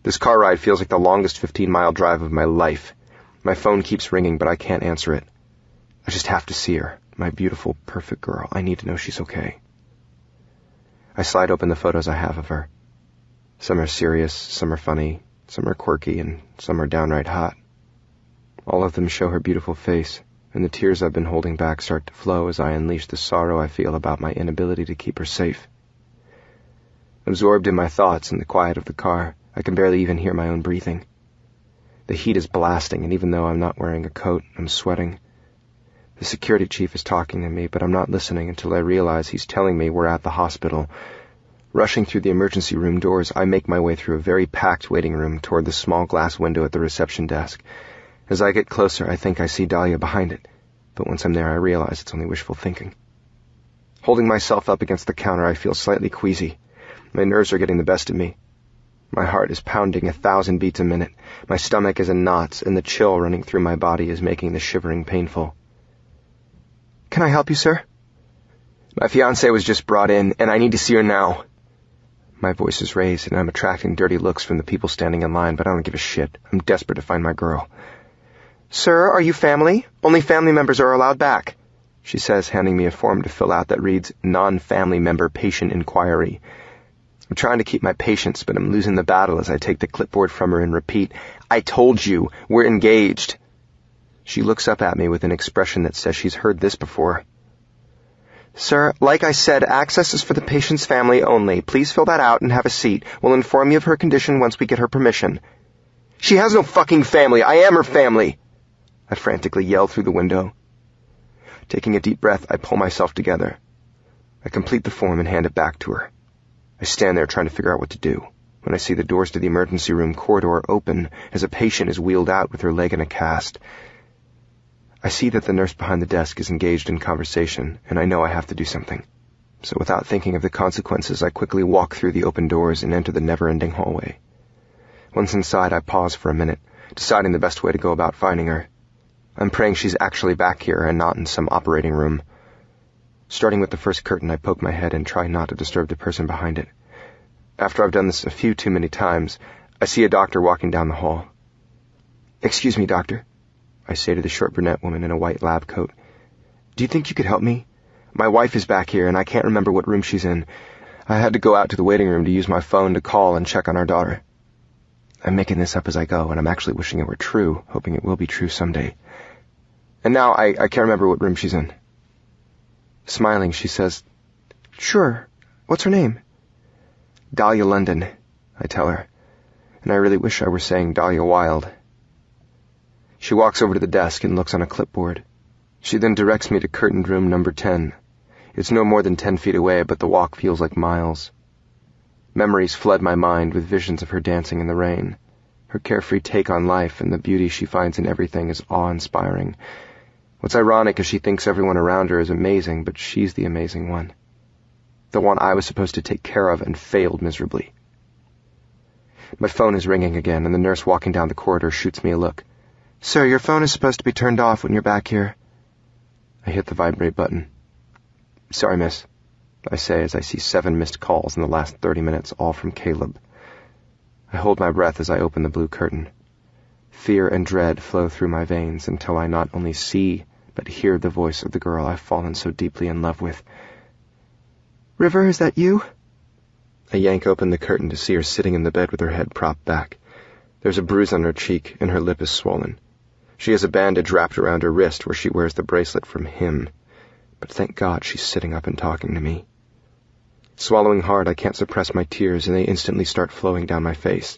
This car ride feels like the longest 15-mile drive of my life. My phone keeps ringing, but I can't answer it. I just have to see her. My beautiful, perfect girl. I need to know she's okay. I slide open the photos I have of her. Some are serious, some are funny, some are quirky, and some are downright hot. All of them show her beautiful face, and the tears I've been holding back start to flow as I unleash the sorrow I feel about my inability to keep her safe. Absorbed in my thoughts in the quiet of the car, I can barely even hear my own breathing. The heat is blasting, and even though I'm not wearing a coat, I'm sweating. The security chief is talking to me, but I'm not listening until I realize he's telling me we're at the hospital. Rushing through the emergency room doors, I make my way through a very packed waiting room toward the small glass window at the reception desk. As I get closer, I think I see Dahlia behind it, but once I'm there, I realize it's only wishful thinking. Holding myself up against the counter, I feel slightly queasy. My nerves are getting the best of me. My heart is pounding 1,000 beats a minute. My stomach is in knots, and the chill running through my body is making the shivering painful. Can I help you, sir? My fiancée was just brought in, and I need to see her now. My voice is raised, and I'm attracting dirty looks from the people standing in line, but I don't give a shit. I'm desperate to find my girl. Sir, are you family? Only family members are allowed back, she says, handing me a form to fill out that reads, Non-Family Member Patient Inquiry. I'm trying to keep my patience, but I'm losing the battle as I take the clipboard from her and repeat, I told you, we're engaged. She looks up at me with an expression that says she's heard this before. Sir, like I said, access is for the patient's family only. Please fill that out and have a seat. We'll inform you of her condition once we get her permission. She has no fucking family. I am her family. I frantically yell through the window. Taking a deep breath, I pull myself together. I complete the form and hand it back to her. I stand there trying to figure out what to do, when I see the doors to the emergency room corridor open as a patient is wheeled out with her leg in a cast. I see that the nurse behind the desk is engaged in conversation, and I know I have to do something. So without thinking of the consequences, I quickly walk through the open doors and enter the never-ending hallway. Once inside, I pause for a minute, deciding the best way to go about finding her. I'm praying she's actually back here and not in some operating room. Starting with the first curtain, I poke my head and try not to disturb the person behind it. After I've done this a few too many times, I see a doctor walking down the hall. Excuse me, doctor, I say to the short brunette woman in a white lab coat. Do you think you could help me? My wife is back here, and I can't remember what room she's in. I had to go out to the waiting room to use my phone to call and check on our daughter. I'm making this up as I go, and I'm actually wishing it were true, hoping it will be true someday. And now I can't remember what room she's in. Smiling, she says, Sure. What's her name? Dahlia London, I tell her, and I really wish I were saying Dahlia Wild. She walks over to the desk and looks on a clipboard. She then directs me to curtained room number 10. It's no more than 10 feet away, but the walk feels like miles. Memories flood my mind with visions of her dancing in the rain. Her carefree take on life and the beauty she finds in everything is awe-inspiring. What's ironic is she thinks everyone around her is amazing, but she's the amazing one. The one I was supposed to take care of and failed miserably. My phone is ringing again, and the nurse walking down the corridor shoots me a look. Sir, your phone is supposed to be turned off when you're back here. I hit the vibrate button. Sorry, miss, I say as I see 7 missed calls in the last 30 minutes, all from Caleb. I hold my breath as I open the blue curtain. Fear and dread flow through my veins until I not only see, but hear the voice of the girl I've fallen so deeply in love with. River, is that you? I yank open the curtain to see her sitting in the bed with her head propped back. There's a bruise on her cheek, and her lip is swollen. She has a bandage wrapped around her wrist where she wears the bracelet from him. But thank God she's sitting up and talking to me. Swallowing hard, I can't suppress my tears, and they instantly start flowing down my face.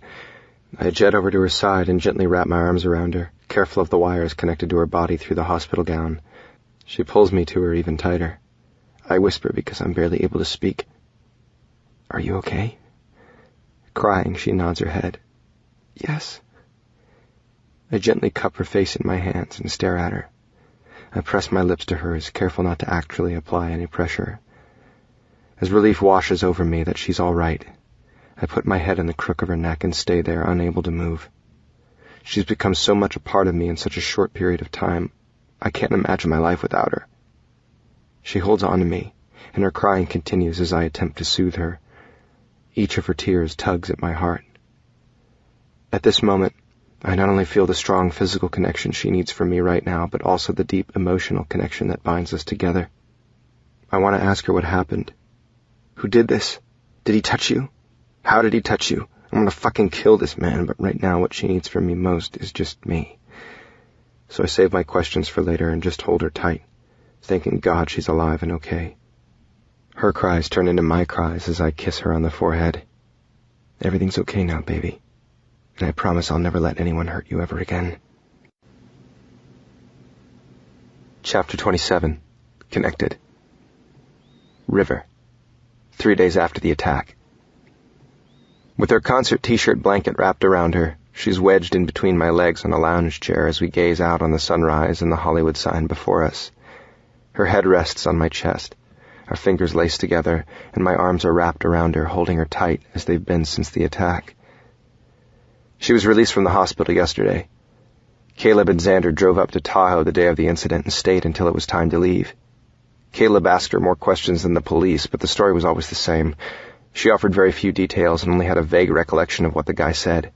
I jet over to her side and gently wrap my arms around her, careful of the wires connected to her body through the hospital gown. She pulls me to her even tighter. I whisper because I'm barely able to speak. Are you okay? Crying, she nods her head. Yes. I gently cup her face in my hands and stare at her. I press my lips to hers, careful not to actually apply any pressure. As relief washes over me that she's all right, I put my head in the crook of her neck and stay there, unable to move. She's become so much a part of me in such a short period of time. I can't imagine my life without her. She holds on to me, and her crying continues as I attempt to soothe her. Each of her tears tugs at my heart. At this moment, I not only feel the strong physical connection she needs from me right now, but also the deep emotional connection that binds us together. I want to ask her what happened. Who did this? Did he touch you? How did he touch you? I'm gonna fucking kill this man, but right now what she needs from me most is just me. So I save my questions for later and just hold her tight, thanking God she's alive and okay. Her cries turn into my cries as I kiss her on the forehead. Everything's okay now, baby. And I promise I'll never let anyone hurt you ever again. Chapter 27. Connected. River. 3 days after the attack. With her concert t-shirt blanket wrapped around her, she's wedged in between my legs on a lounge chair as we gaze out on the sunrise and the Hollywood sign before us. Her head rests on my chest, our fingers laced together, and my arms are wrapped around her, holding her tight as they've been since the attack. She was released from the hospital yesterday. Caleb and Xander drove up to Tahoe the day of the incident and stayed until it was time to leave. Caleb asked her more questions than the police, but the story was always the same. She offered very few details and only had a vague recollection of what the guy said.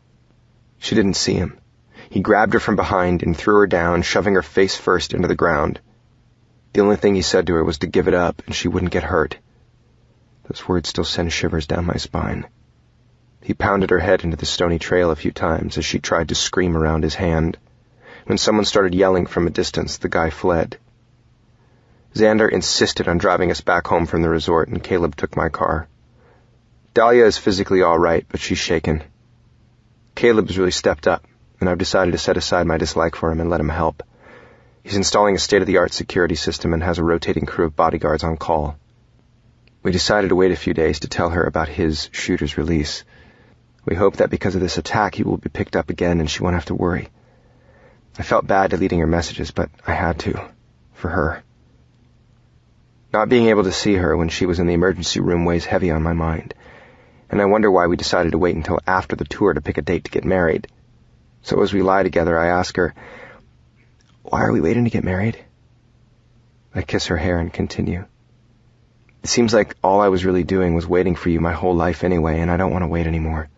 She didn't see him. He grabbed her from behind and threw her down, shoving her face first into the ground. The only thing he said to her was to give it up and she wouldn't get hurt. Those words still send shivers down my spine. He pounded her head into the stony trail a few times as she tried to scream around his hand. When someone started yelling from a distance, the guy fled. Xander insisted on driving us back home from the resort, and Caleb took my car. Dahlia is physically all right, but she's shaken. Caleb's really stepped up, and I've decided to set aside my dislike for him and let him help. He's installing a state-of-the-art security system and has a rotating crew of bodyguards on call. We decided to wait a few days to tell her about his shooter's release. We hope that because of this attack he will be picked up again and she won't have to worry. I felt bad deleting her messages, but I had to, for her. Not being able to see her when she was in the emergency room weighs heavy on my mind, and I wonder why we decided to wait until after the tour to pick a date to get married. So as we lie together, I ask her, "Why are we waiting to get married?" I kiss her hair and continue. "It seems like all I was really doing was waiting for you my whole life anyway, and I don't want to wait anymore."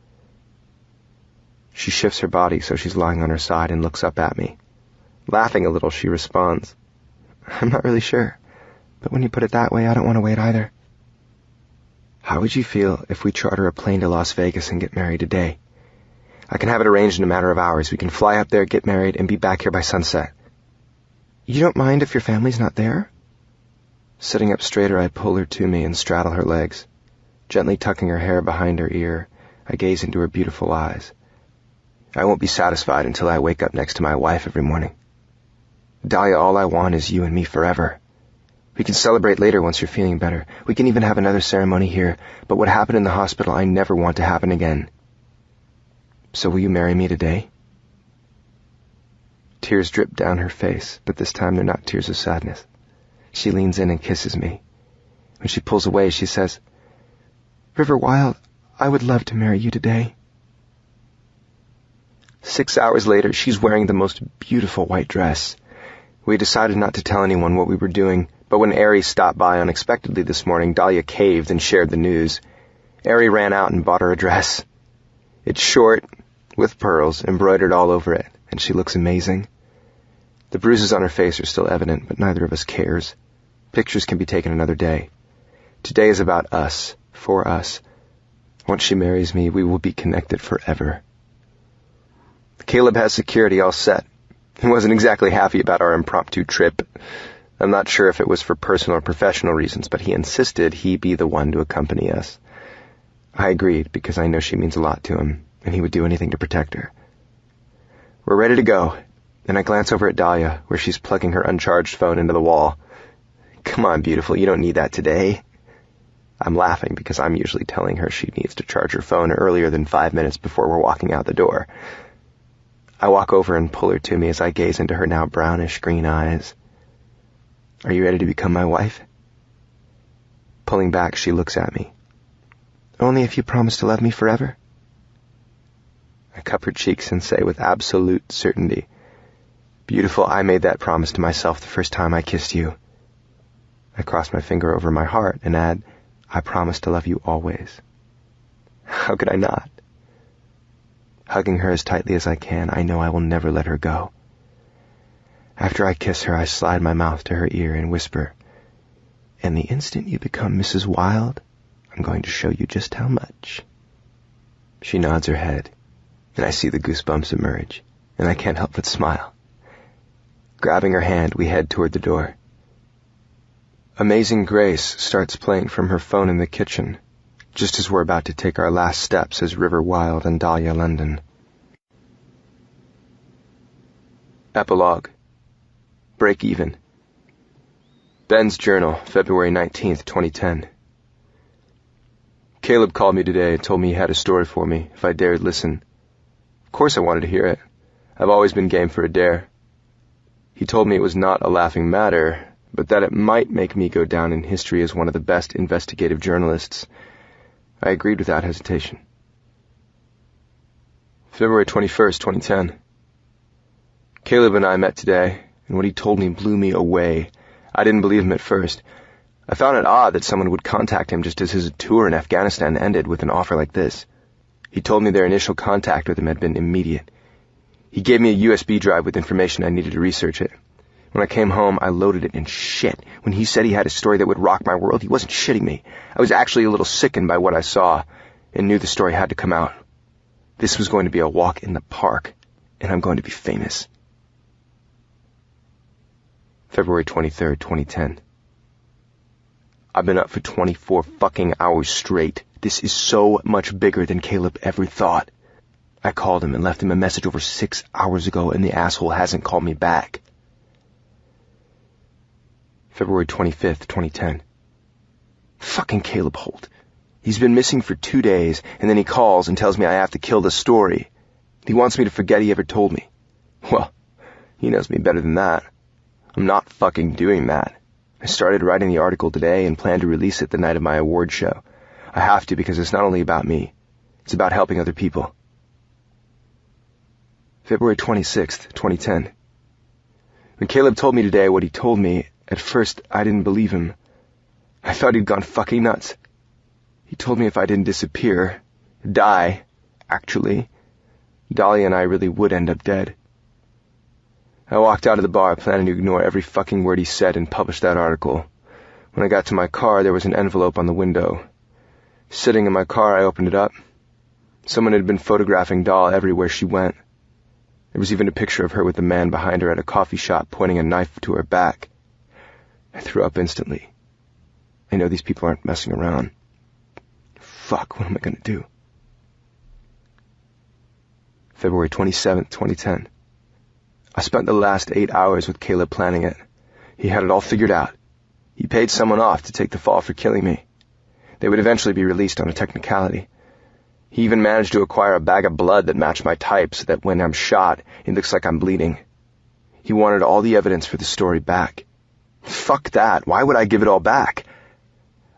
She shifts her body so she's lying on her side and looks up at me. Laughing a little, she responds, "I'm not really sure, but when you put it that way, I don't want to wait either." "How would you feel if we charter a plane to Las Vegas and get married today? I can have it arranged in a matter of hours. We can fly up there, get married, and be back here by sunset." "You don't mind if your family's not there?" Sitting up straighter, I pull her to me and straddle her legs. Gently tucking her hair behind her ear, I gaze into her beautiful eyes. "I won't be satisfied until I wake up next to my wife every morning. Dahlia, all I want is you and me forever. We can celebrate later once you're feeling better. We can even have another ceremony here, but what happened in the hospital I never want to happen again. So will you marry me today?" Tears drip down her face, but this time they're not tears of sadness. She leans in and kisses me. When she pulls away, she says, "River Wild, I would love to marry you today." 6 hours later, she's wearing the most beautiful white dress. We decided not to tell anyone what we were doing, but when Ari stopped by unexpectedly this morning, Dahlia caved and shared the news. Ari ran out and bought her a dress. It's short, with pearls, embroidered all over it, and she looks amazing. The bruises on her face are still evident, but neither of us cares. Pictures can be taken another day. Today is about us, for us. Once she marries me, we will be connected forever. Caleb has security all set. He wasn't exactly happy about our impromptu trip. I'm not sure if it was for personal or professional reasons, but he insisted he be the one to accompany us. I agreed because I know she means a lot to him, and he would do anything to protect her. We're ready to go, and I glance over at Dahlia, where she's plugging her uncharged phone into the wall. "Come on, beautiful, you don't need that today." I'm laughing because I'm usually telling her she needs to charge her phone earlier than 5 minutes before we're walking out the door. I walk over and pull her to me as I gaze into her now brownish-green eyes. "Are you ready to become my wife?" Pulling back, she looks at me. "Only if you promise to love me forever?" I cup her cheeks and say with absolute certainty, Beautiful, I made that promise to myself the first time I kissed you. I crossed my finger over my heart and add, I promise to love you always. How could I not? Hugging her as tightly as I can, I know I will never let her go. After I kiss her, I slide my mouth to her ear and whisper, and the instant you become Mrs. Wilde, I'm going to show you just how much. She nods her head, and I see the goosebumps emerge, and I can't help but smile. Grabbing her hand, we head toward the door. Amazing Grace starts playing from her phone in the kitchen, just as we're about to take our last steps as River Wilde and Dahlia London. Epilogue. Break even. Ben's Journal, February 19th, 2010. Caleb called me today and told me he had a story for me, if I dared listen. Of course I wanted to hear it. I've always been game for a dare. He told me it was not a laughing matter, but that it might make me go down in history as one of the best investigative journalists. I agreed without hesitation. February 21st, 2010. Caleb and I met today, and what he told me blew me away. I didn't believe him at first. I found it odd that someone would contact him just as his tour in Afghanistan ended with an offer like this. He told me their initial contact with him had been immediate. He gave me a USB drive with information I needed to research it. When I came home, I loaded it in shit. When he said he had a story that would rock my world, he wasn't shitting me. I was actually a little sickened by what I saw and knew the story had to come out. This was going to be a walk in the park, and I'm going to be famous. February 23rd, 2010. I've been up for 24 fucking hours straight. This is so much bigger than Caleb ever thought. I called him and left him a message over 6 hours ago, and the asshole hasn't called me back. February 25th, 2010. Fucking Caleb Holt. He's been missing for 2 days, and then he calls and tells me I have to kill the story. He wants me to forget he ever told me. Well, he knows me better than that. I'm not fucking doing that. I started writing the article today and plan to release it the night of my award show. I have to because it's not only about me. It's about helping other people. February 26th, 2010. When Caleb told me today what he told me, at first I didn't believe him. I thought he'd gone fucking nuts. He told me if I didn't disappear, die, actually, Dahlia and I really would end up dead. I walked out of the bar planning to ignore every fucking word he said and publish that article. When I got to my car, there was an envelope on the window. Sitting in my car, I opened it up. Someone had been photographing Dahl everywhere she went. There was even a picture of her with the man behind her at a coffee shop pointing a knife to her back. I threw up instantly. I know these people aren't messing around. Fuck, what am I gonna do? February 27th, 2010. I spent the last 8 hours with Caleb planning it. He had it all figured out. He paid someone off to take the fall for killing me. They would eventually be released on a technicality. He even managed to acquire a bag of blood that matched my type so that when I'm shot, it looks like I'm bleeding. He wanted all the evidence for the story back. Fuck that. Why would I give it all back?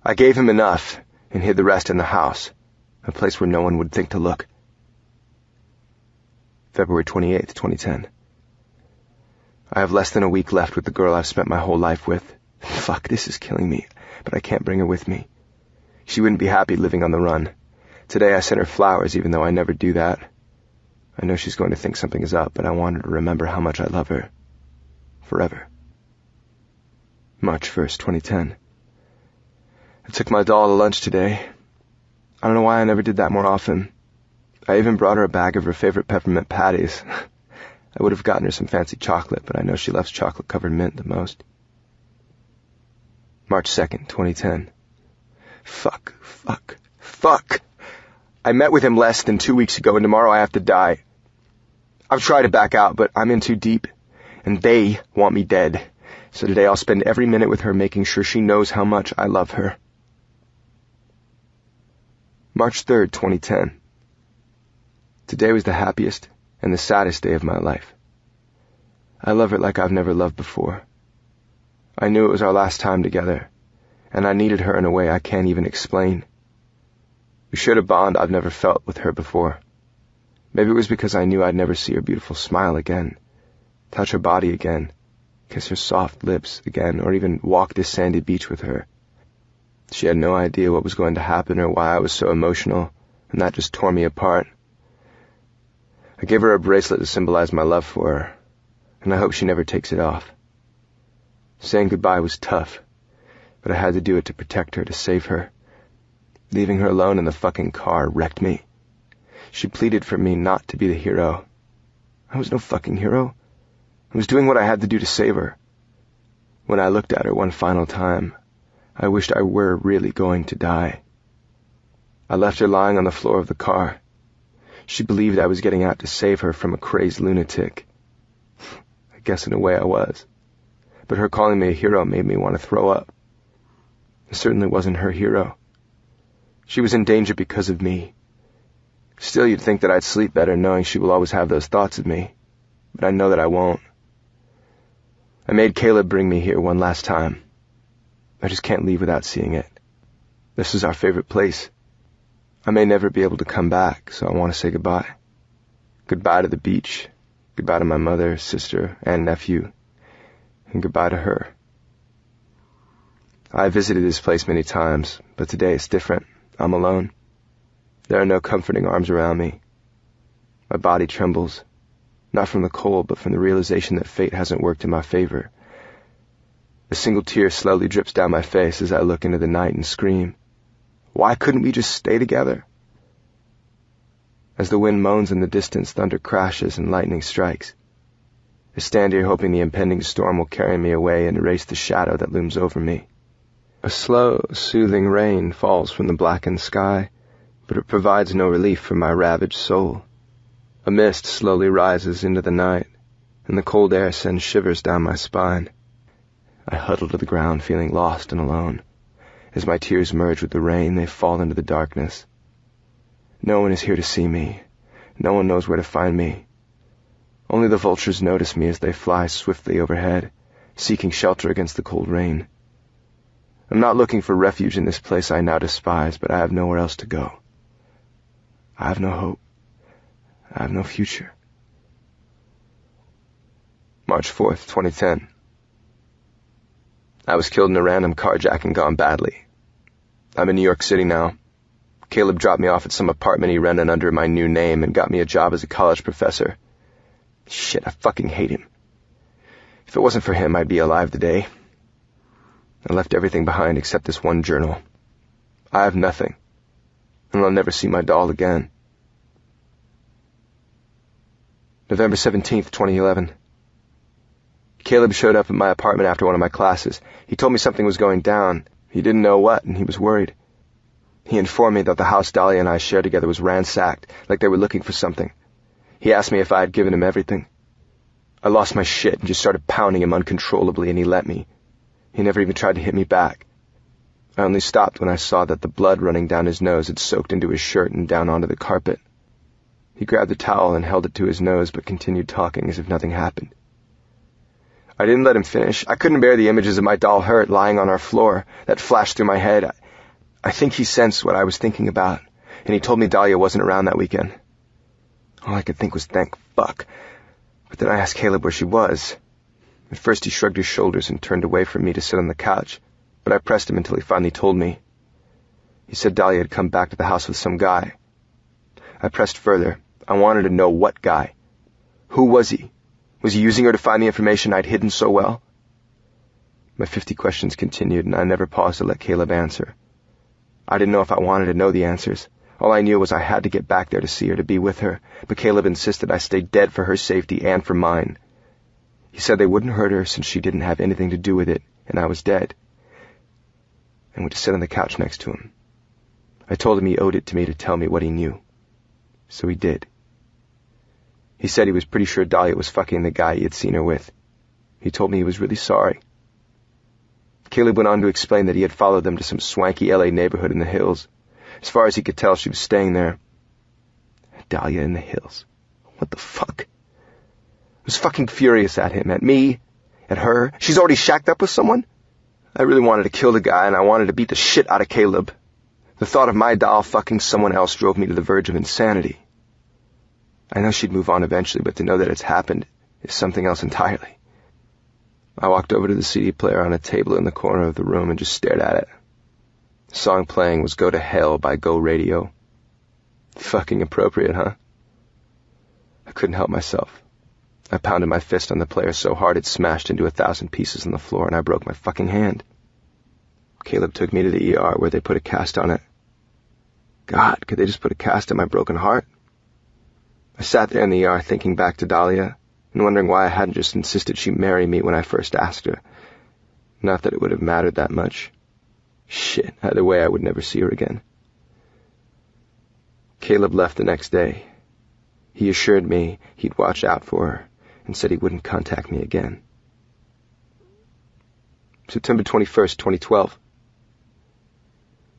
I gave him enough and hid the rest in the house, a place where no one would think to look. February 28th, 2010. I have less than a week left with the girl I've spent my whole life with. Fuck, this is killing me, but I can't bring her with me. She wouldn't be happy living on the run. Today I sent her flowers even though I never do that. I know she's going to think something is up, but I want her to remember how much I love her. Forever. March 1st, 2010. I took my doll to lunch today. I don't know why I never did that more often. I even brought her a bag of her favorite peppermint patties. I would have gotten her some fancy chocolate, but I know she loves chocolate-covered mint the most. March 2nd, 2010. Fuck. I met with him less than 2 weeks ago, and tomorrow I have to die. I've tried to back out, but I'm in too deep, and they want me dead. So today I'll spend every minute with her making sure she knows how much I love her. March 3rd, 2010. Today was the happiest and the saddest day of my life. I love her like I've never loved before. I knew it was our last time together, and I needed her in a way I can't even explain. We shared a bond I've never felt with her before. Maybe it was because I knew I'd never see her beautiful smile again. touch her body again, kiss her soft lips again, or even walk this sandy beach with her. She had no idea what was going to happen or why I was so emotional, and that just tore me apart. I gave her a bracelet to symbolize my love for her, and I hope she never takes it off. Saying goodbye was tough, but I had to do it to protect her, to save her. Leaving her alone in the fucking car wrecked me. She pleaded for me not to be the hero. I was no fucking hero. I was doing what I had to do to save her. When I looked at her one final time, I wished I were really going to die. I left her lying on the floor of the car. She believed I was getting out to save her from a crazed lunatic. I guess in a way I was. But her calling me a hero made me want to throw up. I certainly wasn't her hero. She was in danger because of me. Still, you'd think that I'd sleep better knowing she will always have those thoughts of me. But I know that I won't. I made Caleb bring me here one last time. I just can't leave without seeing it. This is our favorite place. I may never be able to come back, so I want to say goodbye. Goodbye to the beach. Goodbye to my mother, sister, and nephew. And goodbye to her. I have visited this place many times, but today it's different. I'm alone. There are no comforting arms around me. My body trembles, not from the cold, but from the realization that fate hasn't worked in my favor. A single tear slowly drips down my face as I look into the night and scream, "Why couldn't we just stay together?" As the wind moans in the distance, thunder crashes and lightning strikes. I stand here hoping the impending storm will carry me away and erase the shadow that looms over me. A slow, soothing rain falls from the blackened sky, but it provides no relief for my ravaged soul. A mist slowly rises into the night, and the cold air sends shivers down my spine. I huddle to the ground, feeling lost and alone. As my tears merge with the rain, they fall into the darkness. No one is here to see me. No one knows where to find me. Only the vultures notice me as they fly swiftly overhead, seeking shelter against the cold rain. I'm not looking for refuge in this place I now despise, but I have nowhere else to go. I have no hope. I have no future. March 4th, 2010. I was killed in a random carjacking gone badly. I'm in New York City now. Caleb dropped me off at some apartment he rented under my new name and got me a job as a college professor. Shit, I fucking hate him. If it wasn't for him, I'd be alive today. I left everything behind except this one journal. I have nothing, and I'll never see my doll again. November 17th, 2011. Caleb showed up at my apartment after one of my classes. He told me something was going down. He didn't know what, and he was worried. He informed me that the house Dahlia and I shared together was ransacked, like they were looking for something. He asked me if I had given him everything. I lost my shit and just started pounding him uncontrollably, and he let me. He never even tried to hit me back. I only stopped when I saw that the blood running down his nose had soaked into his shirt and down onto the carpet. He grabbed the towel and held it to his nose, but continued talking as if nothing happened. I didn't let him finish. I couldn't bear the images of my doll Hurt lying on our floor that flashed through my head. I think he sensed what I was thinking about, and he told me Dahlia wasn't around that weekend. All I could think was thank fuck. But then I asked Caleb where she was. At first he shrugged his shoulders and turned away from me to sit on the couch, but I pressed him until he finally told me. He said Dahlia had come back to the house with some guy. I pressed further. I wanted to know what guy. Who was he? Was he using her to find the information I'd hidden so well? My 50 questions continued, and I never paused to let Caleb answer. I didn't know if I wanted to know the answers. All I knew was I had to get back there to see her, to be with her, but Caleb insisted I stay dead for her safety and for mine. He said they wouldn't hurt her since she didn't have anything to do with it, and I was dead. I went to sit on the couch next to him. I told him he owed it to me to tell me what he knew. So he did. He said he was pretty sure Dahlia was fucking the guy he had seen her with. He told me he was really sorry. Caleb went on to explain that he had followed them to some swanky LA neighborhood in the hills. As far as he could tell, she was staying there. Dahlia in the hills. What the fuck? I was fucking furious at him, at me, at her. She's already shacked up with someone? I really wanted to kill the guy, and I wanted to beat the shit out of Caleb. The thought of my doll fucking someone else drove me to the verge of insanity. I know she'd move on eventually, but to know that it's happened, is something else entirely. I walked over to the CD player on a table in the corner of the room and just stared at it. The song playing was Go to Hell by Go Radio. Fucking appropriate, huh? I couldn't help myself. I pounded my fist on the player so hard it smashed into 1,000 pieces on the floor and I broke my fucking hand. Caleb took me to the ER where they put a cast on it. God, could they just put a cast on my broken heart? I sat there in the ER thinking back to Dahlia and wondering why I hadn't just insisted she marry me when I first asked her. Not that it would have mattered that much. Shit, either way I would never see her again. Caleb left the next day. He assured me he'd watch out for her and said he wouldn't contact me again. September 21st, 2012.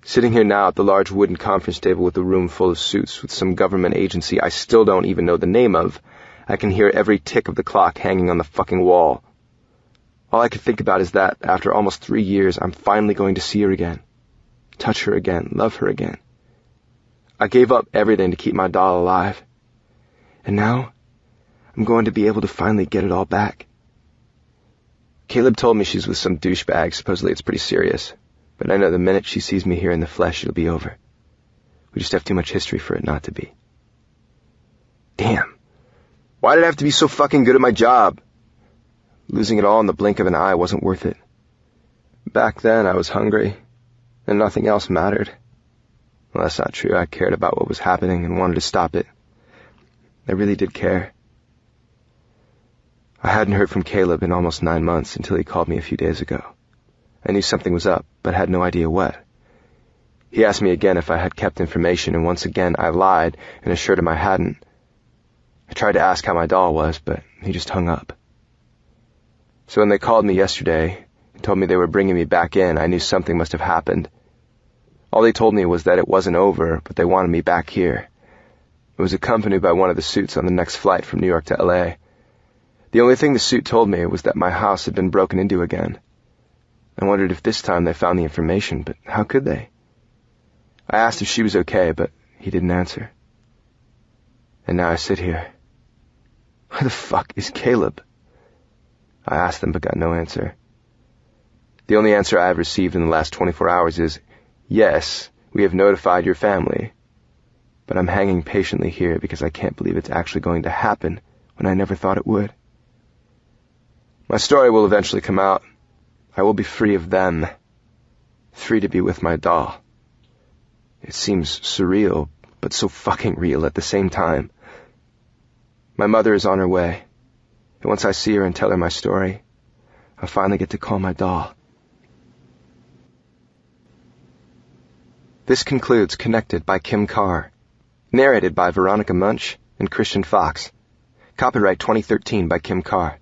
Sitting here now at the large wooden conference table with a room full of suits with some government agency I still don't even know the name of, I can hear every tick of the clock hanging on the fucking wall. All I can think about is that, after almost 3 years, I'm finally going to see her again. Touch her again, love her again. I gave up everything to keep my doll alive. And now, I'm going to be able to finally get it all back. Caleb told me she's with some douchebag. Supposedly it's pretty serious. But I know the minute she sees me here in the flesh, it'll be over. We just have too much history for it not to be. Damn. Why did I have to be so fucking good at my job? Losing it all in the blink of an eye wasn't worth it. Back then, I was hungry, and nothing else mattered. Well, that's not true. I cared about what was happening and wanted to stop it. I really did care. I hadn't heard from Caleb in almost 9 months until he called me a few days ago. I knew something was up, but had no idea what. He asked me again if I had kept information, and once again I lied and assured him I hadn't. I tried to ask how my doll was, but he just hung up. So when they called me yesterday and told me they were bringing me back in, I knew something must have happened. All they told me was that it wasn't over, but they wanted me back here. I was accompanied by one of the suits on the next flight from New York to L.A. The only thing the suit told me was that my house had been broken into again. I wondered if this time they found the information, but how could they? I asked if she was okay, but he didn't answer. And now I sit here. Where the fuck is Caleb? I asked them but got no answer. The only answer I have received in the last 24 hours is, yes, we have notified your family. But I'm hanging patiently here because I can't believe it's actually going to happen when I never thought it would. My story will eventually come out. I will be free of them. Free to be with my doll. It seems surreal, but so fucking real at the same time. My mother is on her way, and once I see her and tell her my story, I'll finally get to call my doll. This concludes Connected by Kim Karr, narrated by Veronica Munch and Christian Fox. Copyright 2013 by Kim Karr.